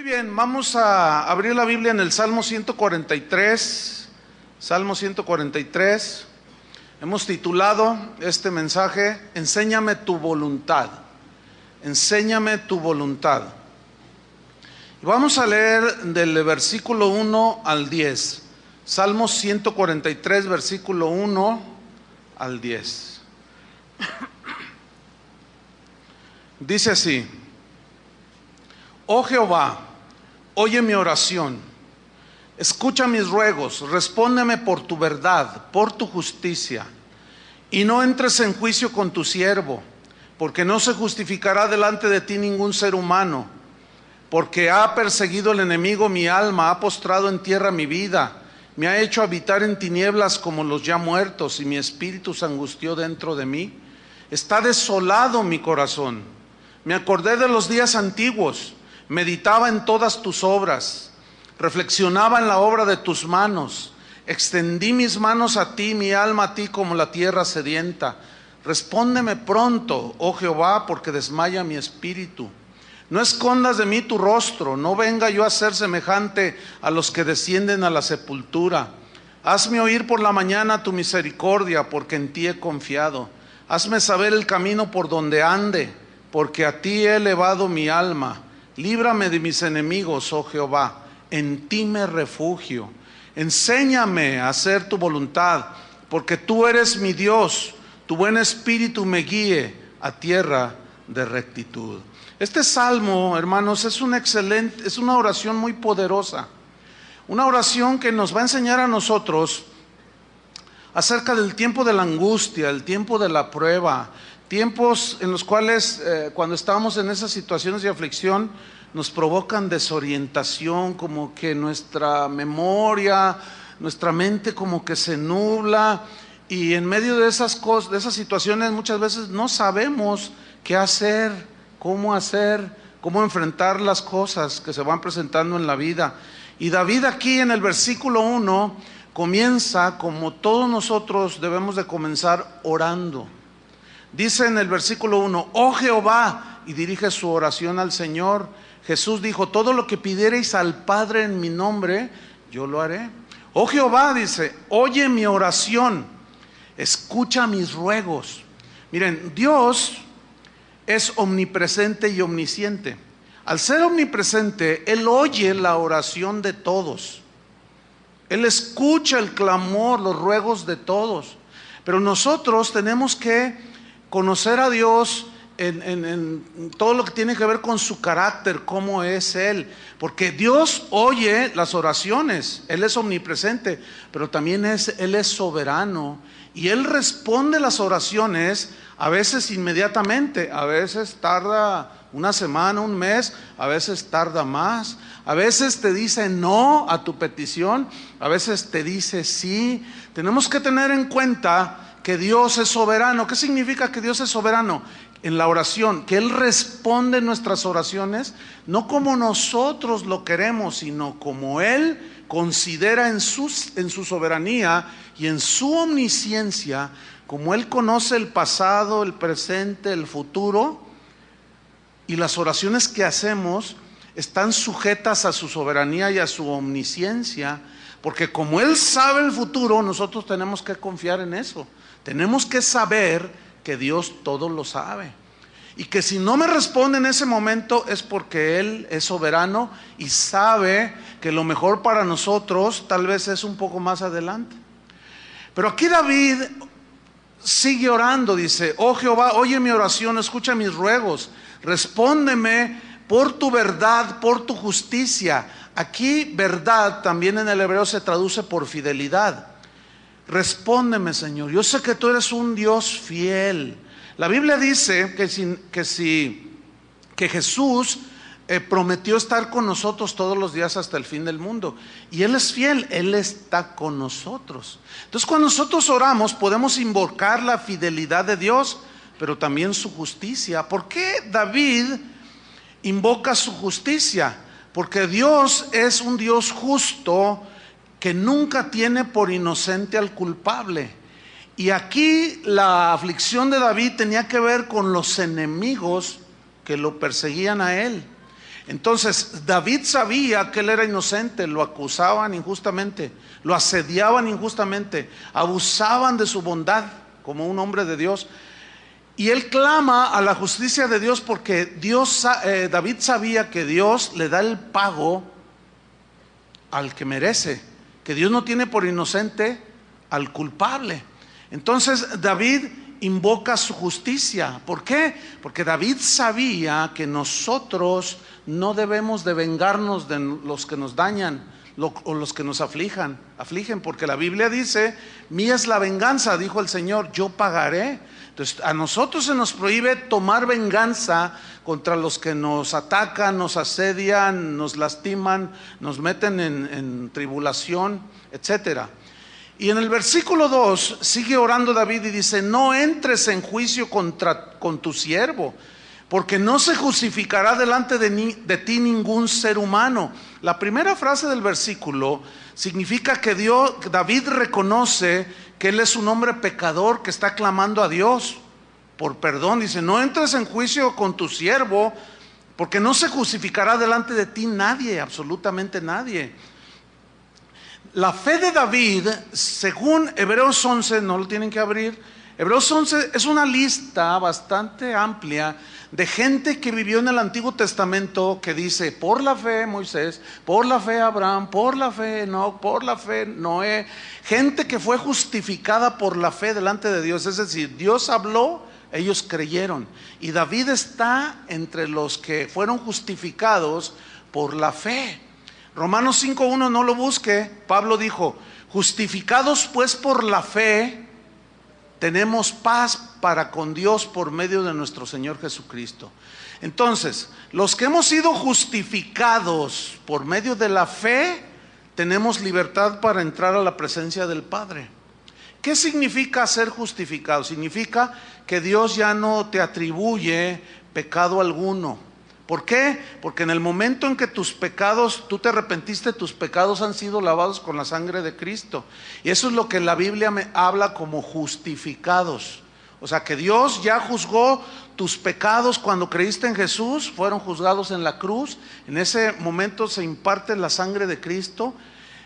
Muy bien, vamos a abrir la Biblia en el Salmo 143. Salmo 143. Hemos titulado este mensaje, Enséñame tu voluntad. Enséñame tu voluntad. Y vamos a leer del versículo 1 al 10. Salmo 143, versículo 1 al 10. Dice así: Oh Jehová, oye mi oración, escucha mis ruegos, respóndeme por tu verdad, por tu justicia, y no entres en juicio con tu siervo, porque no se justificará delante de ti ningún ser humano, porque ha perseguido el enemigo mi alma, ha postrado en tierra mi vida, me ha hecho habitar en tinieblas como los ya muertos, y mi espíritu se angustió dentro de mí. Está desolado mi corazón. Me acordé de los días antiguos, meditaba en todas tus obras, reflexionaba en la obra de tus manos. Extendí mis manos a ti, mi alma a ti como la tierra sedienta. Respóndeme pronto, oh Jehová, porque desmaya mi espíritu. No escondas de mí tu rostro, no venga yo a ser semejante a los que descienden a la sepultura. Hazme oír por la mañana tu misericordia, porque en ti he confiado. Hazme saber el camino por donde ande, porque a ti he elevado mi alma. Líbrame de mis enemigos, oh Jehová, en ti me refugio. Enséñame a hacer tu voluntad, porque tú eres mi Dios. Tu buen espíritu me guíe a tierra de rectitud. Este salmo, hermanos, es una oración muy poderosa. Una oración que nos va a enseñar a nosotros acerca del tiempo de la angustia, el tiempo de la prueba, tiempos en los cuales cuando estamos en esas situaciones de aflicción nos provocan desorientación, como que nuestra memoria, nuestra mente como que se nubla, y en medio de esas cosas, de esas situaciones muchas veces no sabemos qué hacer, cómo enfrentar las cosas que se van presentando en la vida. Y David aquí en el versículo 1 comienza como todos nosotros debemos de comenzar, orando. Dice en el versículo 1, oh Jehová, y dirige su oración al Señor. Jesús dijo, todo lo que pidiereis al Padre en mi nombre, yo lo haré. Oh Jehová, dice, oye mi oración, escucha mis ruegos. Miren, Dios es omnipresente y omnisciente. Al ser omnipresente, Él oye la oración de todos. Él escucha el clamor, los ruegos de todos. Pero nosotros tenemos que conocer a Dios en todo lo que tiene que ver con su carácter, cómo es Él. Porque Dios oye las oraciones, Él es omnipresente, pero también Él es soberano. Y Él responde las oraciones a veces inmediatamente, a veces tarda una semana, un mes, a veces tarda más. A veces te dice no a tu petición, a veces te dice sí. Tenemos que tener en cuenta que Dios es soberano. ¿Qué significa que Dios es soberano? En la oración, que Él responde nuestras oraciones, no como nosotros lo queremos, sino como Él considera en su soberanía y en su omnisciencia, como Él conoce el pasado, el presente, el futuro, y las oraciones que hacemos están sujetas a su soberanía y a su omnisciencia, porque como Él sabe el futuro, nosotros tenemos que confiar en eso. Tenemos que saber que Dios todo lo sabe, y que si no me responde en ese momento es porque Él es soberano y sabe que lo mejor para nosotros tal vez es un poco más adelante. Pero aquí David sigue orando, dice, oh Jehová, oye mi oración, escucha mis ruegos, respóndeme por tu verdad, por tu justicia. Aquí verdad también en el hebreo se traduce por fidelidad. Respóndeme, Señor, yo sé que tú eres un Dios fiel. La Biblia dice que Jesús prometió estar con nosotros todos los días hasta el fin del mundo, y Él es fiel, Él está con nosotros. Entonces cuando nosotros oramos podemos invocar la fidelidad de Dios, pero también su justicia. ¿Por qué David invoca su justicia? Porque Dios es un Dios justo que nunca tiene por inocente al culpable. Y aquí la aflicción de David tenía que ver con los enemigos que lo perseguían a él. Entonces David sabía que él era inocente, lo acusaban injustamente, lo asediaban injustamente, abusaban de su bondad como un hombre de Dios. Y él clama a la justicia de Dios porque David sabía que Dios le da el pago al que merece, que Dios no tiene por inocente al culpable. Entonces David invoca su justicia. ¿Por qué? Porque David sabía que nosotros no debemos de vengarnos de los que nos dañan o los que nos afligen, porque la Biblia dice: mía es la venganza, dijo el Señor, yo pagaré. Entonces a nosotros se nos prohíbe tomar venganza contra los que nos atacan, nos asedian, nos lastiman, nos meten en tribulación, etcétera. Y en el versículo 2 sigue orando David y dice: no entres en juicio con tu siervo, porque no se justificará delante de ti ningún ser humano. La primera frase del versículo significa que David reconoce que él es un hombre pecador que está clamando a Dios por perdón. Dice: no entres en juicio con tu siervo, porque no se justificará delante de ti nadie, absolutamente nadie. La fe de David, según Hebreos 11, no lo tienen que abrir, Hebreos 11 es una lista bastante amplia de gente que vivió en el Antiguo Testamento, que dice: por la fe Moisés, por la fe Abraham, por la fe Enoc, por la fe Noé. Gente que fue justificada por la fe delante de Dios, es decir, Dios habló, ellos creyeron. Y David está entre los que fueron justificados por la fe. Romanos 5:1, no lo busque. Pablo dijo: justificados pues por la fe, tenemos paz para con Dios por medio de nuestro Señor Jesucristo. Entonces, los que hemos sido justificados por medio de la fe, tenemos libertad para entrar a la presencia del Padre. ¿Qué significa ser justificado? Significa que Dios ya no te atribuye pecado alguno. ¿Por qué? Porque en el momento en que tus pecados, tú te arrepentiste, tus pecados han sido lavados con la sangre de Cristo. Y eso es lo que la Biblia me habla como justificados. O sea, que Dios ya juzgó tus pecados cuando creíste en Jesús, fueron juzgados en la cruz. En ese momento se imparte la sangre de Cristo,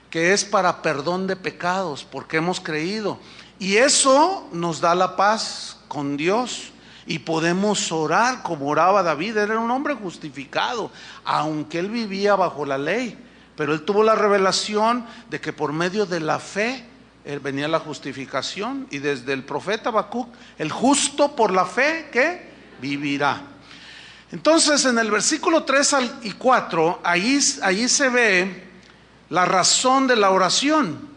que es para perdón de pecados, porque hemos creído. Y eso nos da la paz con Dios. Y podemos orar como oraba David. Era un hombre justificado, aunque él vivía bajo la ley, pero él tuvo la revelación de que por medio de la fe venía la justificación. Y desde el profeta Habacuc: el justo por la fe, ¿qué? Vivirá. Entonces en el versículo 3 y 4, ahí se ve la razón de la oración.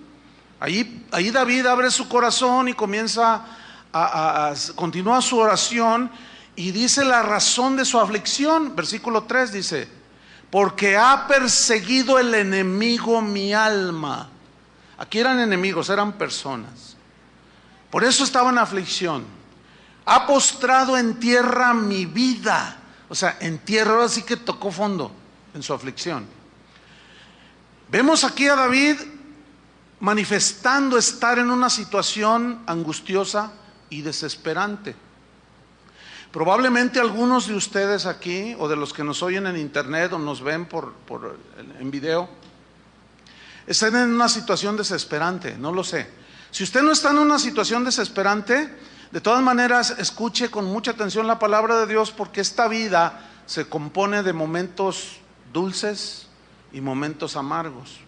Ahí David abre su corazón y comienza continúa su oración y dice la razón de su aflicción. Versículo 3 dice: porque ha perseguido el enemigo mi alma. Aquí eran enemigos, eran personas. Por eso estaba en aflicción. Ha postrado en tierra mi vida. O sea, en tierra, ahora sí que tocó fondo en su aflicción. Vemos aquí a David manifestando estar en una situación angustiosa y desesperante. Probablemente algunos de ustedes aquí, o de los que nos oyen en internet o nos ven en video, estén en una situación desesperante. No lo sé. Si usted no está en una situación desesperante, de todas maneras escuche con mucha atención la palabra de Dios, porque esta vida se compone de momentos dulces y momentos amargos.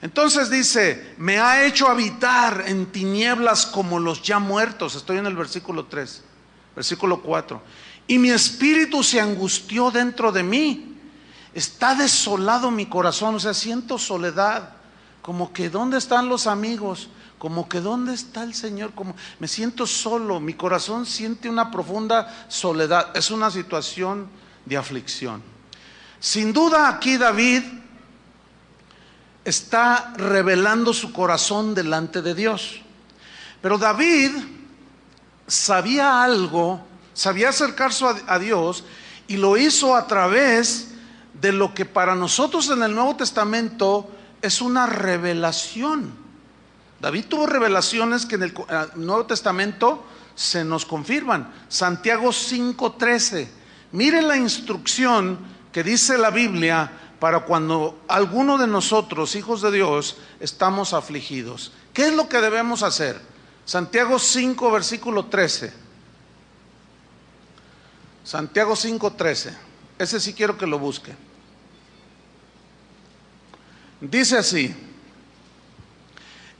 Entonces dice: me ha hecho habitar en tinieblas como los ya muertos. Estoy en el versículo 3, versículo 4. Y mi espíritu se angustió dentro de mí. Está desolado mi corazón. O sea, siento soledad. Como que ¿dónde están los amigos? Como que ¿dónde está el Señor? Como me siento solo. Mi corazón siente una profunda soledad. Es una situación de aflicción. Sin duda aquí David está revelando su corazón delante de Dios. Pero David sabía algo, sabía acercarse a Dios, y lo hizo a través de lo que para nosotros en el Nuevo Testamento es una revelación. David tuvo revelaciones que en el Nuevo Testamento se nos confirman. Santiago 5:13. Mire la instrucción que dice la Biblia para cuando alguno de nosotros, hijos de Dios, estamos afligidos. ¿Qué es lo que debemos hacer? Santiago 5, versículo 13. Santiago 5, 13. Ese sí quiero que lo busque. Dice así: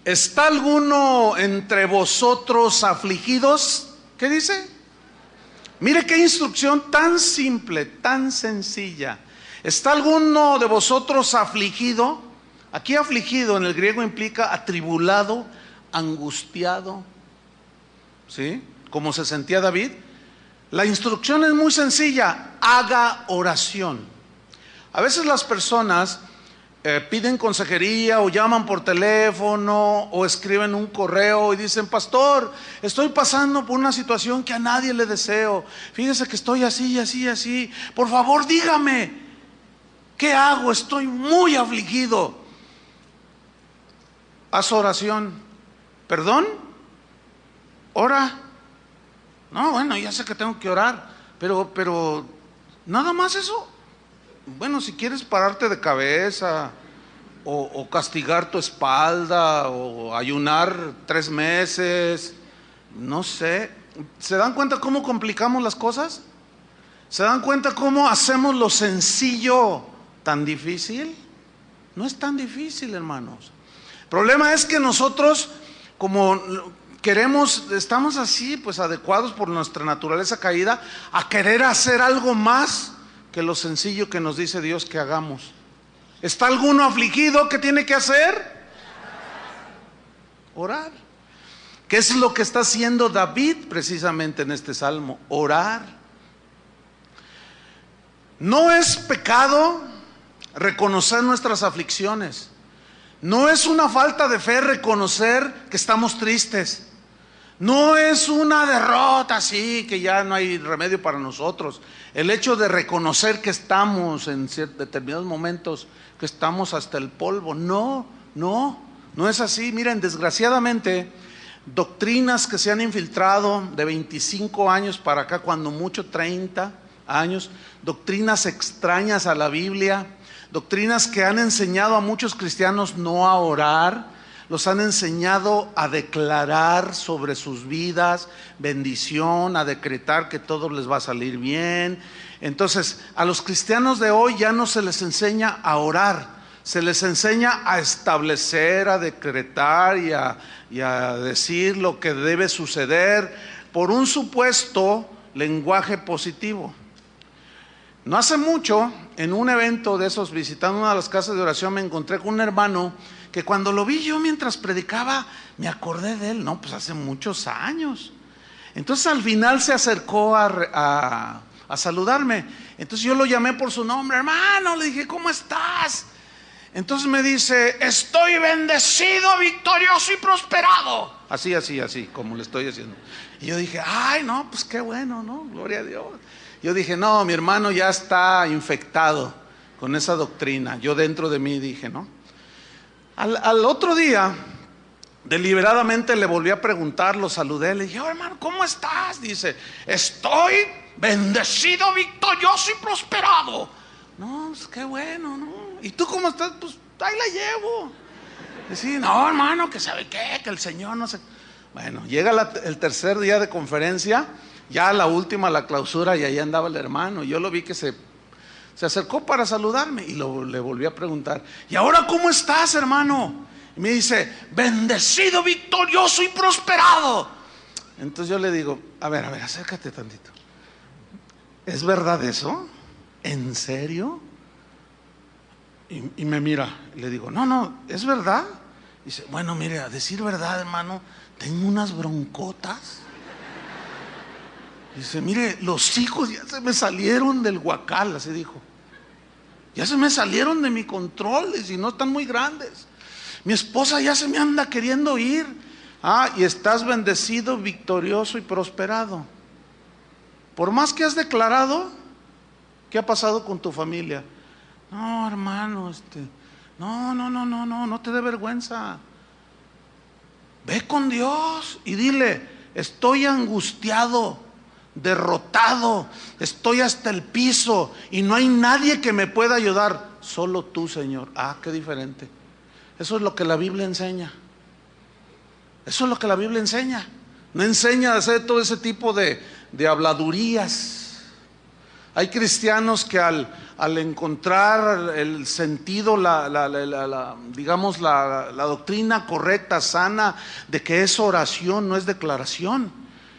¿está alguno entre vosotros afligidos? ¿Qué dice? Mire qué instrucción tan simple, tan sencilla. ¿Está alguno de vosotros afligido? Aquí afligido en el griego implica atribulado, angustiado, ¿sí? Como se sentía David. La instrucción es muy sencilla: haga oración. A veces las personas piden consejería o llaman por teléfono o escriben un correo y dicen: pastor, estoy pasando por una situación que a nadie le deseo. Fíjese que estoy así, así, así. Por favor, dígame, ¿qué hago? Estoy muy afligido. Haz oración. ¿Perdón? ¿Ora? No, bueno, ya sé que tengo que orar, pero nada más eso. Bueno, si quieres pararte de cabeza o castigar tu espalda o ayunar 3 meses, no sé. ¿Se dan cuenta cómo complicamos las cosas? ¿Se dan cuenta cómo hacemos lo sencillo tan difícil? No es tan difícil, hermanos. El problema es que nosotros, como queremos, estamos así, pues adecuados por nuestra naturaleza caída, a querer hacer algo más que lo sencillo que nos dice Dios que hagamos. ¿Está alguno afligido? ¿Qué tiene que hacer? Orar. ¿Qué es lo que está haciendo David precisamente en este salmo? Orar. No es pecado reconocer nuestras aflicciones. No es una falta de fe reconocer que estamos tristes. No es una derrota así, que ya no hay remedio para nosotros. El hecho de reconocer que estamos en determinados momentos, que estamos hasta el polvo. No es así. Miren, desgraciadamente, doctrinas que se han infiltrado de 25 años para acá, cuando mucho 30 años, doctrinas extrañas a la Biblia, doctrinas que han enseñado a muchos cristianos no a orar, los han enseñado a declarar sobre sus vidas bendición, a decretar que todo les va a salir bien. Entonces, a los cristianos de hoy ya no se les enseña a orar, se les enseña a establecer, a decretar y a decir lo que debe suceder por un supuesto lenguaje positivo. No hace mucho, en un evento de esos, visitando una de las casas de oración, me encontré con un hermano que cuando lo vi yo mientras predicaba, me acordé de él. No, pues hace muchos años. Entonces al final se acercó a saludarme. Entonces yo lo llamé por su nombre: hermano, le dije, ¿cómo estás? Entonces me dice: estoy bendecido, victorioso y prosperado. Así, como le estoy haciendo. Y yo dije: ay, no, pues qué bueno, ¿no? Gloria a Dios. Yo dije: no, mi hermano ya está infectado con esa doctrina. Yo dentro de mí dije, ¿no? Al otro día, deliberadamente le volví a preguntar, lo saludé, le dije: oh, hermano, ¿cómo estás? Dice: estoy bendecido, victorioso y prosperado. No, pues qué bueno, ¿no? ¿Y tú cómo estás? Pues ahí la llevo. Decía: no, hermano, que sabe qué, que el Señor no sé. Bueno, llega el tercer día de conferencia, ya la última, la clausura, y ahí andaba el hermano. Yo lo vi que se acercó para saludarme y le volví a preguntar: ¿y ahora cómo estás, hermano? Y me dice: bendecido, victorioso y prosperado. Entonces yo le digo: a ver, acércate tantito. ¿Es verdad eso? ¿En serio? Y me mira, y le digo: no, ¿es verdad? Dice: bueno, mire, a decir verdad, hermano, tengo unas broncotas. Dice: mire, los hijos ya se me salieron del huacal, así dijo. Ya se me salieron de mi control, y no están muy grandes. Mi esposa ya se me anda queriendo ir. Ah, y estás bendecido, victorioso y prosperado. Por más que has declarado, ¿qué ha pasado con tu familia? No, hermano, no te dé vergüenza. Ve con Dios y dile: estoy angustiado. derrotado, estoy hasta el piso y no hay nadie que me pueda ayudar, solo tú, Señor. Ah, qué diferente. Eso es lo que la Biblia enseña. Eso es lo que la Biblia enseña. No enseña a hacer todo ese tipo de habladurías. Hay cristianos que al encontrar el sentido, digamos la doctrina correcta, sana, de que es oración, no es declaración,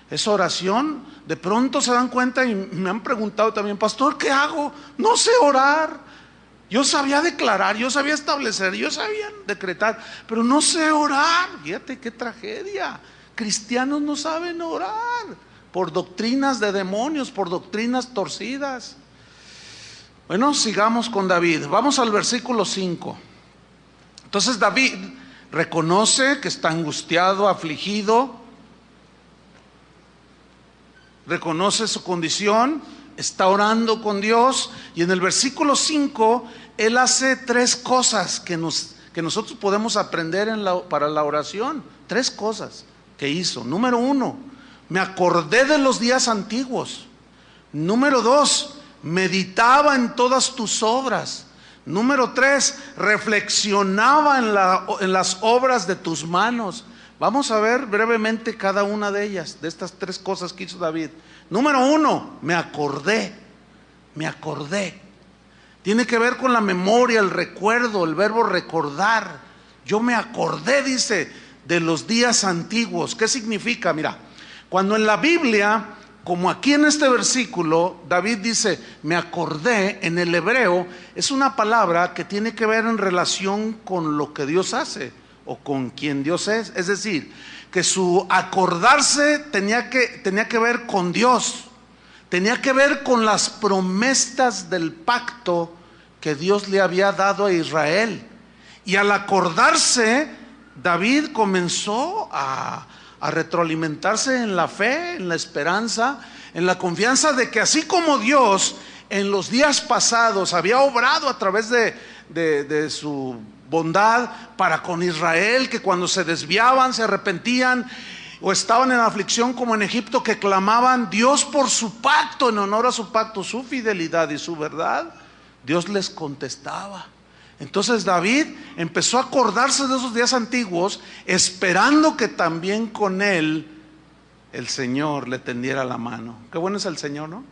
es oración, de pronto se dan cuenta y me han preguntado también, pastor, ¿qué hago? No sé orar. Yo sabía declarar, yo sabía establecer, yo sabía decretar, pero no sé orar. Fíjate qué tragedia. Cristianos no saben orar por doctrinas de demonios, por doctrinas torcidas. Bueno, sigamos con David. Vamos al versículo 5. Entonces David reconoce que está angustiado, afligido, reconoce su condición, está orando con Dios, y en el versículo 5 él hace 3 cosas que nosotros podemos aprender para la oración. 3 cosas que hizo. Número 1, me acordé de los días antiguos. Número 2, meditaba en todas tus obras. Número 3, reflexionaba en las obras de tus manos. Vamos a ver brevemente cada una de ellas, de estas 3 cosas que hizo David. Número 1, me acordé. Tiene que ver con la memoria, el recuerdo, el verbo recordar. Yo me acordé, dice, de los días antiguos. ¿Qué significa? Mira, cuando en la Biblia, como aquí en este versículo, David dice, me acordé, en el hebreo, es una palabra que tiene que ver en relación con lo que Dios hace o con quien Dios es. Es decir, que su acordarse tenía que ver con Dios, tenía que ver con las promesas del pacto que Dios le había dado a Israel. Y al acordarse, David comenzó a retroalimentarse en la fe, en la esperanza, en la confianza de que así como Dios en los días pasados había obrado a través de su bondad para con Israel, que cuando se desviaban, se arrepentían o estaban en aflicción como en Egipto, que clamaban Dios por su pacto, en honor a su pacto, su fidelidad y su verdad, Dios les contestaba. Entonces David empezó a acordarse de esos días antiguos, esperando que también con él el Señor le tendiera la mano. Qué bueno es el Señor, ¿no?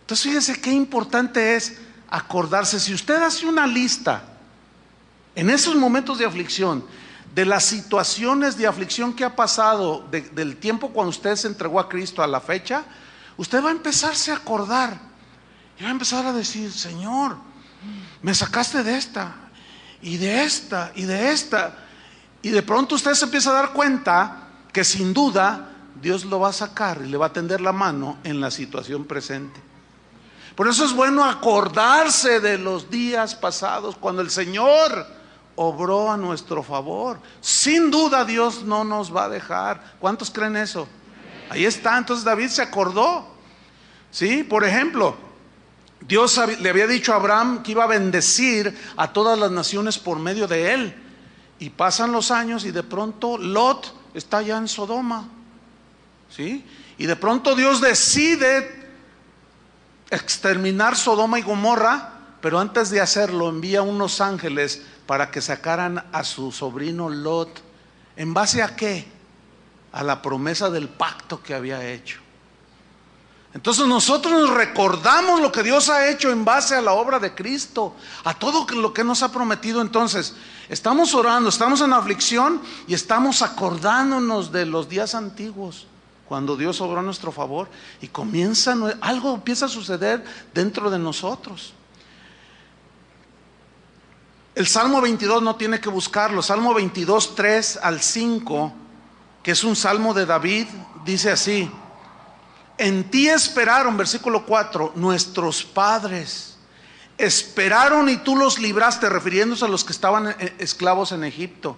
Entonces fíjese qué importante es acordarse. Si usted hace una lista en esos momentos de aflicción, de las situaciones de aflicción que ha pasado, del tiempo cuando usted se entregó a Cristo a la fecha, usted va a empezarse a acordar y va a empezar a decir, Señor, me sacaste de esta, y de esta, y de esta. Y de pronto usted se empieza a dar cuenta que sin duda Dios lo va a sacar y le va a tender la mano en la situación presente. Por eso es bueno acordarse de los días pasados, cuando el Señor obró a nuestro favor. Sin duda Dios no nos va a dejar. ¿Cuántos creen eso? Ahí está. Entonces David se acordó. ¿Sí? Por ejemplo, Dios le había dicho a Abraham que iba a bendecir a todas las naciones por medio de él. Y pasan los años y de pronto Lot está ya en Sodoma. ¿Sí? Y de pronto Dios decide exterminar Sodoma y Gomorra, pero antes de hacerlo envía unos ángeles para que sacaran a su sobrino Lot. ¿En base a qué? A la promesa del pacto que había hecho. Entonces nosotros nos recordamos lo que Dios ha hecho en base a la obra de Cristo, a todo lo que nos ha prometido. Entonces estamos orando, estamos en aflicción y estamos acordándonos de los días antiguos, cuando Dios obró a nuestro favor, y algo empieza a suceder dentro de nosotros. El Salmo 22 no tiene que buscarlo. Salmo 22, 3 al 5, que es un salmo de David, dice así: en ti esperaron, versículo 4, nuestros padres. Esperaron y tú los libraste, refiriéndose a los que estaban esclavos en Egipto.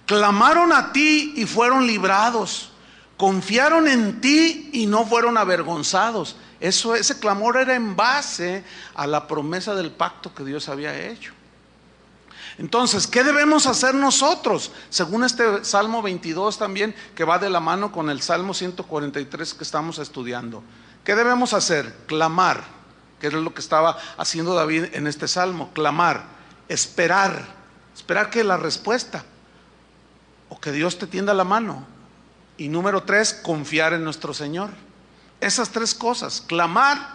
Clamaron a ti y fueron librados. Confiaron en ti y no fueron avergonzados. Ese clamor era en base a la promesa del pacto que Dios había hecho. Entonces, ¿qué debemos hacer nosotros? Según este Salmo 22 también, que va de la mano con el Salmo 143 que estamos estudiando. ¿Qué debemos hacer? Clamar, que es lo que estaba haciendo David en este Salmo. Clamar, esperar que la respuesta, o que Dios te tienda la mano. Y número 3, confiar en nuestro Señor. Esas 3 cosas: clamar,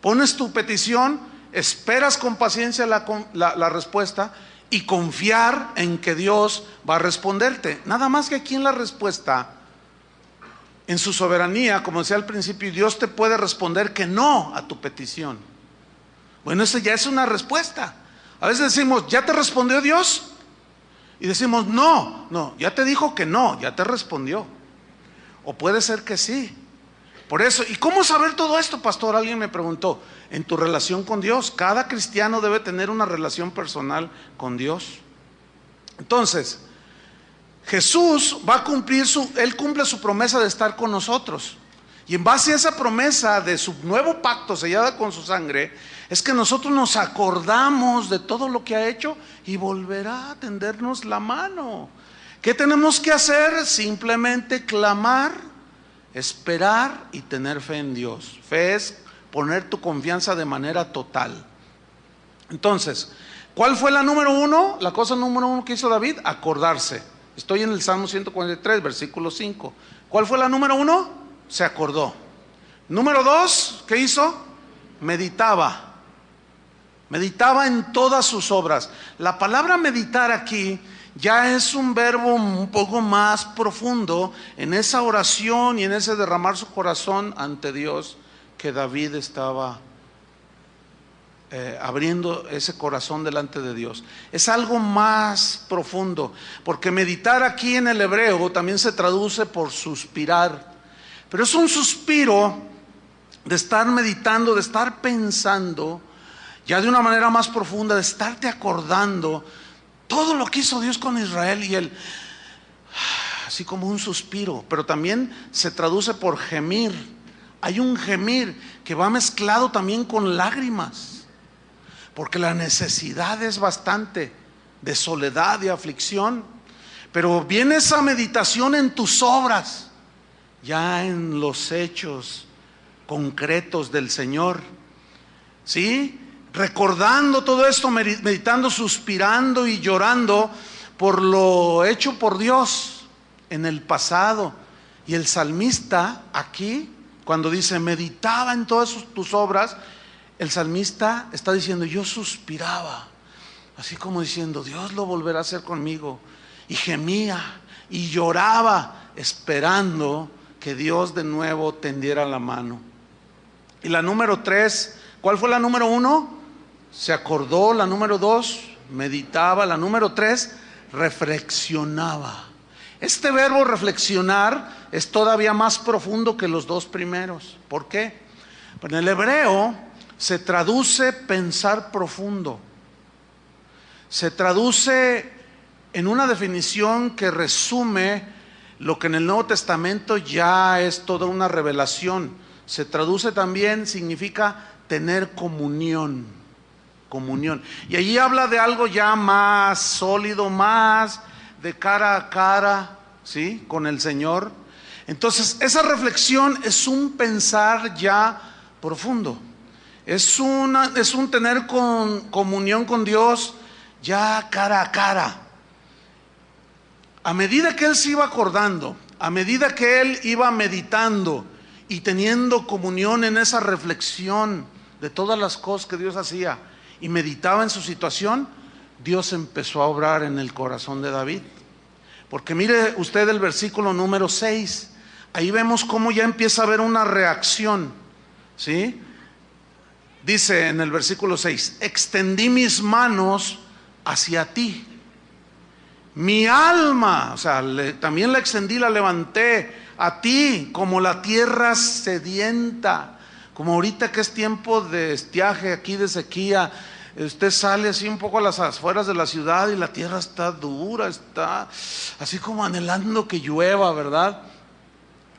pones tu petición, esperas con paciencia la respuesta, y confiar en que Dios va a responderte. Nada más que aquí en la respuesta, en su soberanía, como decía al principio, Dios te puede responder que no a tu petición. Bueno, eso ya es una respuesta. A veces decimos, ¿ya te respondió Dios? Y decimos, no, ya te dijo que no, ya te respondió. O puede ser que sí. Por eso, ¿y cómo saber todo esto, pastor? Alguien me preguntó. En tu relación con Dios. Cada cristiano debe tener una relación personal con Dios. Entonces, Jesús va a cumplir Él cumple su promesa de estar con nosotros. Y en base a esa promesa de su nuevo pacto sellada con su sangre, es que nosotros nos acordamos de todo lo que ha hecho y volverá a tendernos la mano. ¿Qué tenemos que hacer? Simplemente clamar, esperar y tener fe en Dios. Fe es poner tu confianza de manera total. Entonces, ¿cuál fue la número 1? La cosa número 1 que hizo David: acordarse. Estoy en el Salmo 143, versículo 5. ¿Cuál fue la número 1? Se acordó. Número 2, ¿qué hizo? Meditaba en todas sus obras. La palabra meditar aquí ya es un verbo un poco más profundo en esa oración y en ese derramar su corazón ante Dios, que David estaba abriendo ese corazón delante de Dios. Es algo más profundo, porque meditar aquí en el hebreo también se traduce por suspirar, pero es un suspiro de estar meditando, de estar pensando ya de una manera más profunda, de estarte acordando todo lo que hizo Dios con Israel, y él, así como un suspiro. Pero también se traduce por gemir. Hay un gemir que va mezclado también con lágrimas, porque la necesidad es bastante, de soledad, de aflicción. Pero viene esa meditación en tus obras, ya en los hechos concretos del Señor, ¿sí? Recordando todo esto, meditando, suspirando y llorando por lo hecho por Dios en el pasado. Y el salmista aquí, cuando dice meditaba en todas tus obras, el salmista está diciendo, yo suspiraba, así como diciendo, Dios lo volverá a hacer conmigo. Y gemía y lloraba, esperando que Dios de nuevo tendiera la mano. Y la número 3, ¿cuál fue la número 1? Se acordó. La número 2, meditaba. La número 3, reflexionaba. Este verbo reflexionar es todavía más profundo que los 2 primeros. ¿Por qué? En el hebreo se traduce pensar profundo. Se traduce en una definición que resume lo que en el Nuevo Testamento ya es toda una revelación. Se traduce también, significa tener comunión. Comunión. Y allí habla de algo ya más sólido, más de cara a cara, ¿sí? Con el Señor. Entonces, esa reflexión es un pensar ya profundo. Es un tener comunión con Dios ya cara a cara. A medida que él se iba acordando, a medida que él iba meditando y teniendo comunión en esa reflexión de todas las cosas que Dios hacía, y meditaba en su situación, Dios empezó a obrar en el corazón de David. Porque mire usted el versículo número 6, ahí vemos cómo ya empieza a haber una reacción, ¿sí? Dice en el versículo 6, extendí mis manos hacia ti. Mi alma, o sea, también la extendí, la levanté a ti como la tierra sedienta. Como ahorita que es tiempo de estiaje, aquí de sequía, usted sale así un poco a las afueras de la ciudad y la tierra está dura, está así como anhelando que llueva, ¿verdad?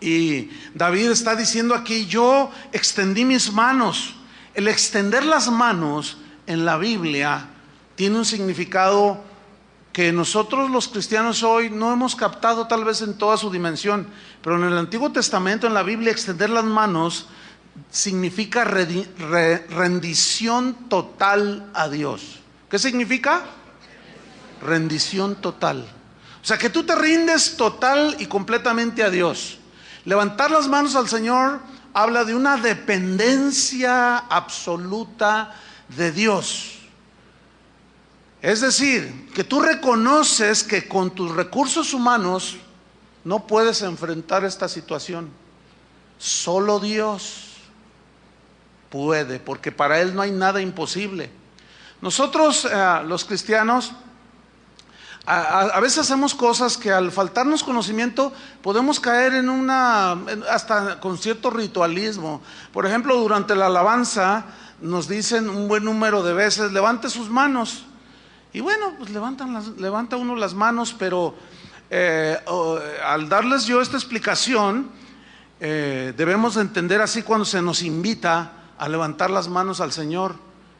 Y David está diciendo aquí, yo extendí mis manos. El extender las manos en la Biblia tiene un significado que nosotros los cristianos hoy no hemos captado tal vez en toda su dimensión, pero en el Antiguo Testamento, en la Biblia, extender las manos significa rendición total a Dios. ¿Qué significa? Rendición total. O sea, que tú te rindes total y completamente a Dios. Levantar las manos al Señor habla de una dependencia absoluta de Dios. Es decir, que tú reconoces que con tus recursos humanos no puedes enfrentar esta situación. Solo Dios puede, porque para Él no hay nada imposible. Nosotros, los cristianos, a veces hacemos cosas que al faltarnos conocimiento podemos caer hasta con cierto ritualismo. Por ejemplo, durante la alabanza nos dicen un buen número de veces: levante sus manos. Y bueno, pues levanta uno las manos, pero al darles yo esta explicación, debemos entender así cuando se nos invita a levantar las manos al Señor.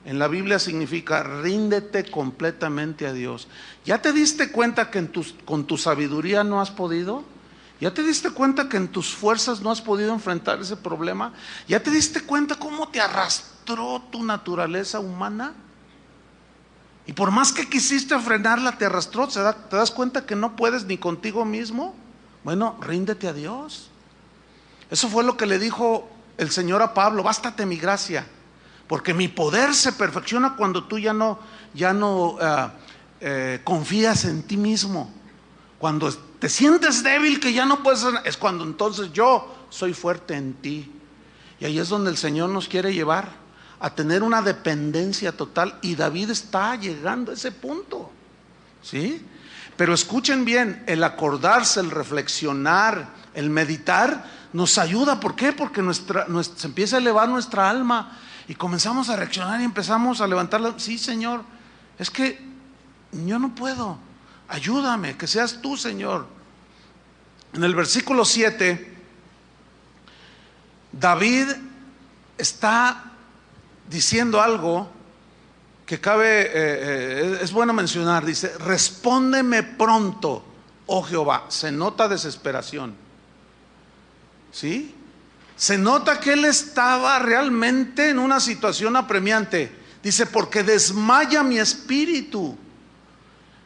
En la Biblia significa: ríndete completamente a Dios. ¿Ya te diste cuenta que con tu sabiduría no has podido? ¿Ya te diste cuenta que en tus fuerzas no has podido enfrentar ese problema? ¿Ya te diste cuenta cómo te arrastró tu naturaleza humana? Y por más que quisiste frenarla, te arrastró. ¿Te das cuenta que no puedes ni contigo mismo? Bueno, ríndete a Dios. Eso fue lo que le dijo el Señor a Pablo: bástate mi gracia, porque mi poder se perfecciona cuando tú ya no confías en ti mismo. Cuando te sientes débil, que ya no puedes, es cuando entonces yo soy fuerte en ti. Y ahí es donde el Señor nos quiere llevar, a tener una dependencia total. Y David está llegando a ese punto, ¿sí? Pero escuchen bien, el acordarse, el reflexionar, el meditar nos ayuda. ¿Por qué? Porque se empieza a elevar nuestra alma y comenzamos a reaccionar y empezamos a levantarla. Sí, Señor, es que yo no puedo, ayúdame, que seas tú, Señor. En el versículo 7, David está diciendo algo que es bueno mencionar. Dice: respóndeme pronto, oh Jehová. Se nota desesperación, ¿sí? Se nota que él estaba realmente en una situación apremiante. Dice: porque desmaya mi espíritu.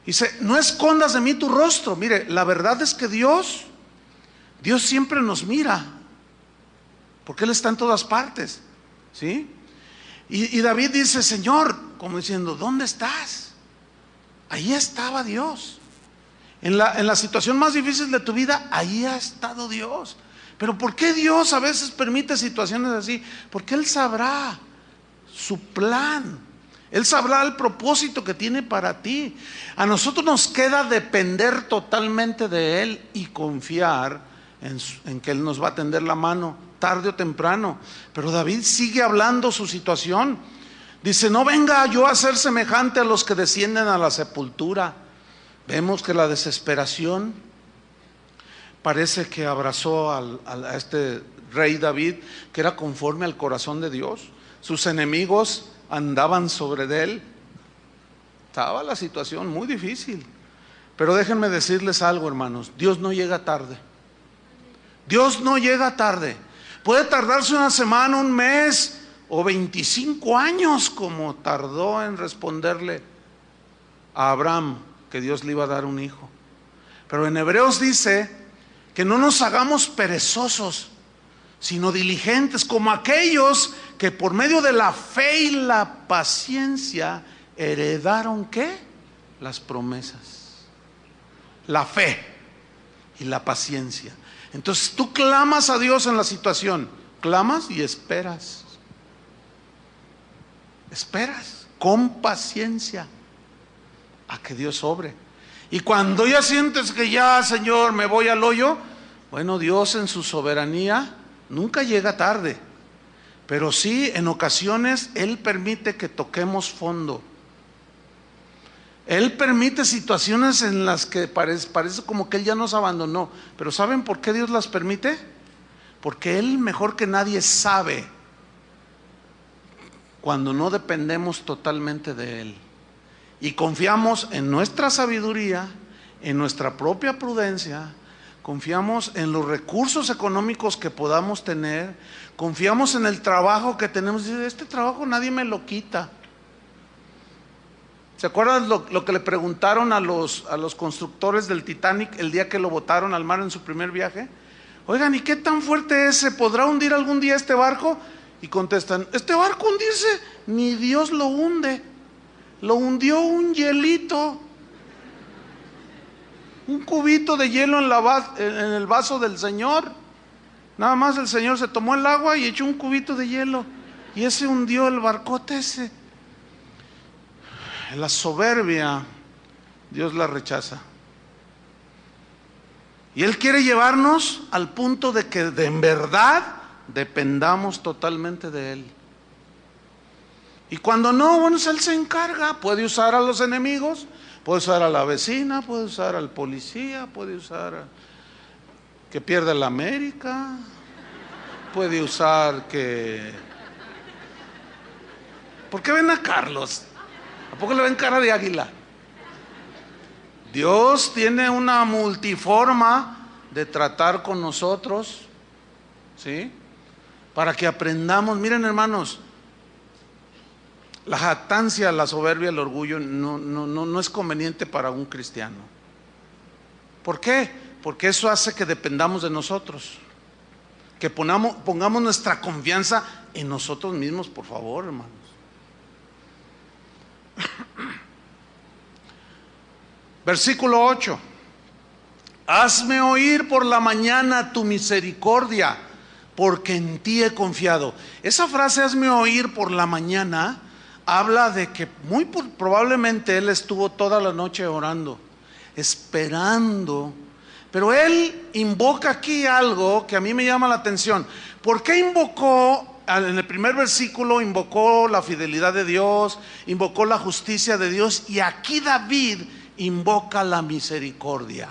Dice: no escondas de mí tu rostro. Mire, la verdad es que Dios siempre nos mira, porque Él está en todas partes, ¿sí? Y David dice: Señor, como diciendo, ¿dónde estás? Ahí estaba Dios. En la situación más difícil de tu vida, ahí ha estado Dios. Pero ¿por qué Dios a veces permite situaciones así? Porque Él sabrá su plan. Él sabrá el propósito que tiene para ti. A nosotros nos queda depender totalmente de Él y confiar en que Él nos va a tender la mano tarde o temprano. Pero David sigue hablando su situación. Dice: no venga yo a ser semejante a los que descienden a la sepultura. Vemos que la desesperación parece que abrazó a este rey David, que era conforme al corazón de Dios. Sus enemigos andaban sobre de él. Estaba la situación muy difícil. Pero déjenme decirles algo, hermanos: Dios no llega tarde. Dios no llega tarde. Puede tardarse una semana, un mes o 25 años, como tardó en responderle a Abraham que Dios le iba a dar un hijo. Pero en Hebreos dice que no nos hagamos perezosos, sino diligentes, como aquellos que por medio de la fe y la paciencia heredaron ¿qué? Las promesas. La fe y la paciencia. Entonces tú clamas a Dios en la situación, clamas y esperas. Esperas con paciencia a que Dios obre. Y cuando ya sientes que ya, Señor, me voy al hoyo, bueno, Dios en su soberanía nunca llega tarde, pero sí en ocasiones Él permite que toquemos fondo. Él permite situaciones en las que parece como que Él ya nos abandonó. Pero ¿saben por qué Dios las permite? Porque Él mejor que nadie sabe cuando no dependemos totalmente de Él. y confiamos en nuestra sabiduría, en nuestra propia prudencia, confiamos en los recursos económicos que podamos tener, confiamos en el trabajo que tenemos. Dice, este trabajo nadie me lo quita. ¿Se acuerdan lo que le preguntaron a los constructores del Titanic el día que lo botaron al mar en su primer viaje? Oigan, ¿y qué tan fuerte es? ¿Se podrá hundir algún día este barco? Y contestan, este barco hundirse, ni Dios lo hunde. Lo hundió un hielito, un cubito de hielo en el vaso del Señor. Nada más el Señor se tomó el agua y echó un cubito de hielo, y ese hundió el barcote ese. La soberbia, Dios la rechaza. Y Él quiere llevarnos al punto de que en verdad dependamos totalmente de Él. Y cuando no, bueno, Él se encarga. Puede usar a los enemigos, puede usar a la vecina, puede usar al policía, puede usar a que pierda la América, puede usar que... ¿Por qué ven a Carlos? ¿A poco le ven cara de águila? Dios tiene una multiforma de tratar con nosotros, ¿sí? Para que aprendamos. Miren, hermanos, la jactancia, la soberbia, el orgullo no es conveniente para un cristiano. ¿Por qué? Porque eso hace que dependamos de nosotros, que pongamos nuestra confianza en nosotros mismos, por favor, hermanos. Versículo 8. Hazme oír por la mañana tu misericordia, porque en ti he confiado. Esa frase, hazme oír por la mañana, habla de que muy probablemente él estuvo toda la noche orando, esperando. Pero él invoca aquí algo que a mí me llama la atención. ¿Por qué invocó? En el primer versículo invocó la fidelidad de Dios, invocó la justicia de Dios, y aquí David invoca la misericordia.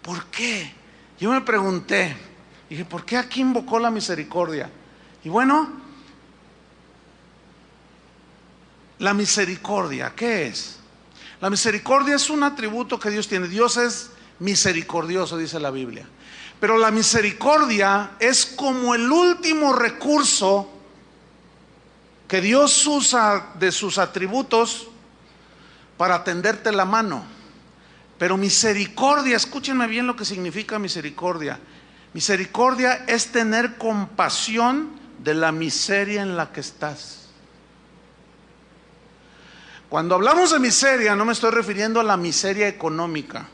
¿Por qué? Yo me pregunté, dije, ¿por qué aquí invocó la misericordia? Y bueno, la misericordia, ¿qué es? La misericordia es un atributo que Dios tiene. Dios es misericordioso, dice la Biblia. Pero la misericordia es como el último recurso que Dios usa de sus atributos para tenderte la mano. Pero misericordia, escúchenme bien lo que significa misericordia. Misericordia es tener compasión de la miseria en la que estás. Cuando hablamos de miseria, no me estoy refiriendo a la miseria económica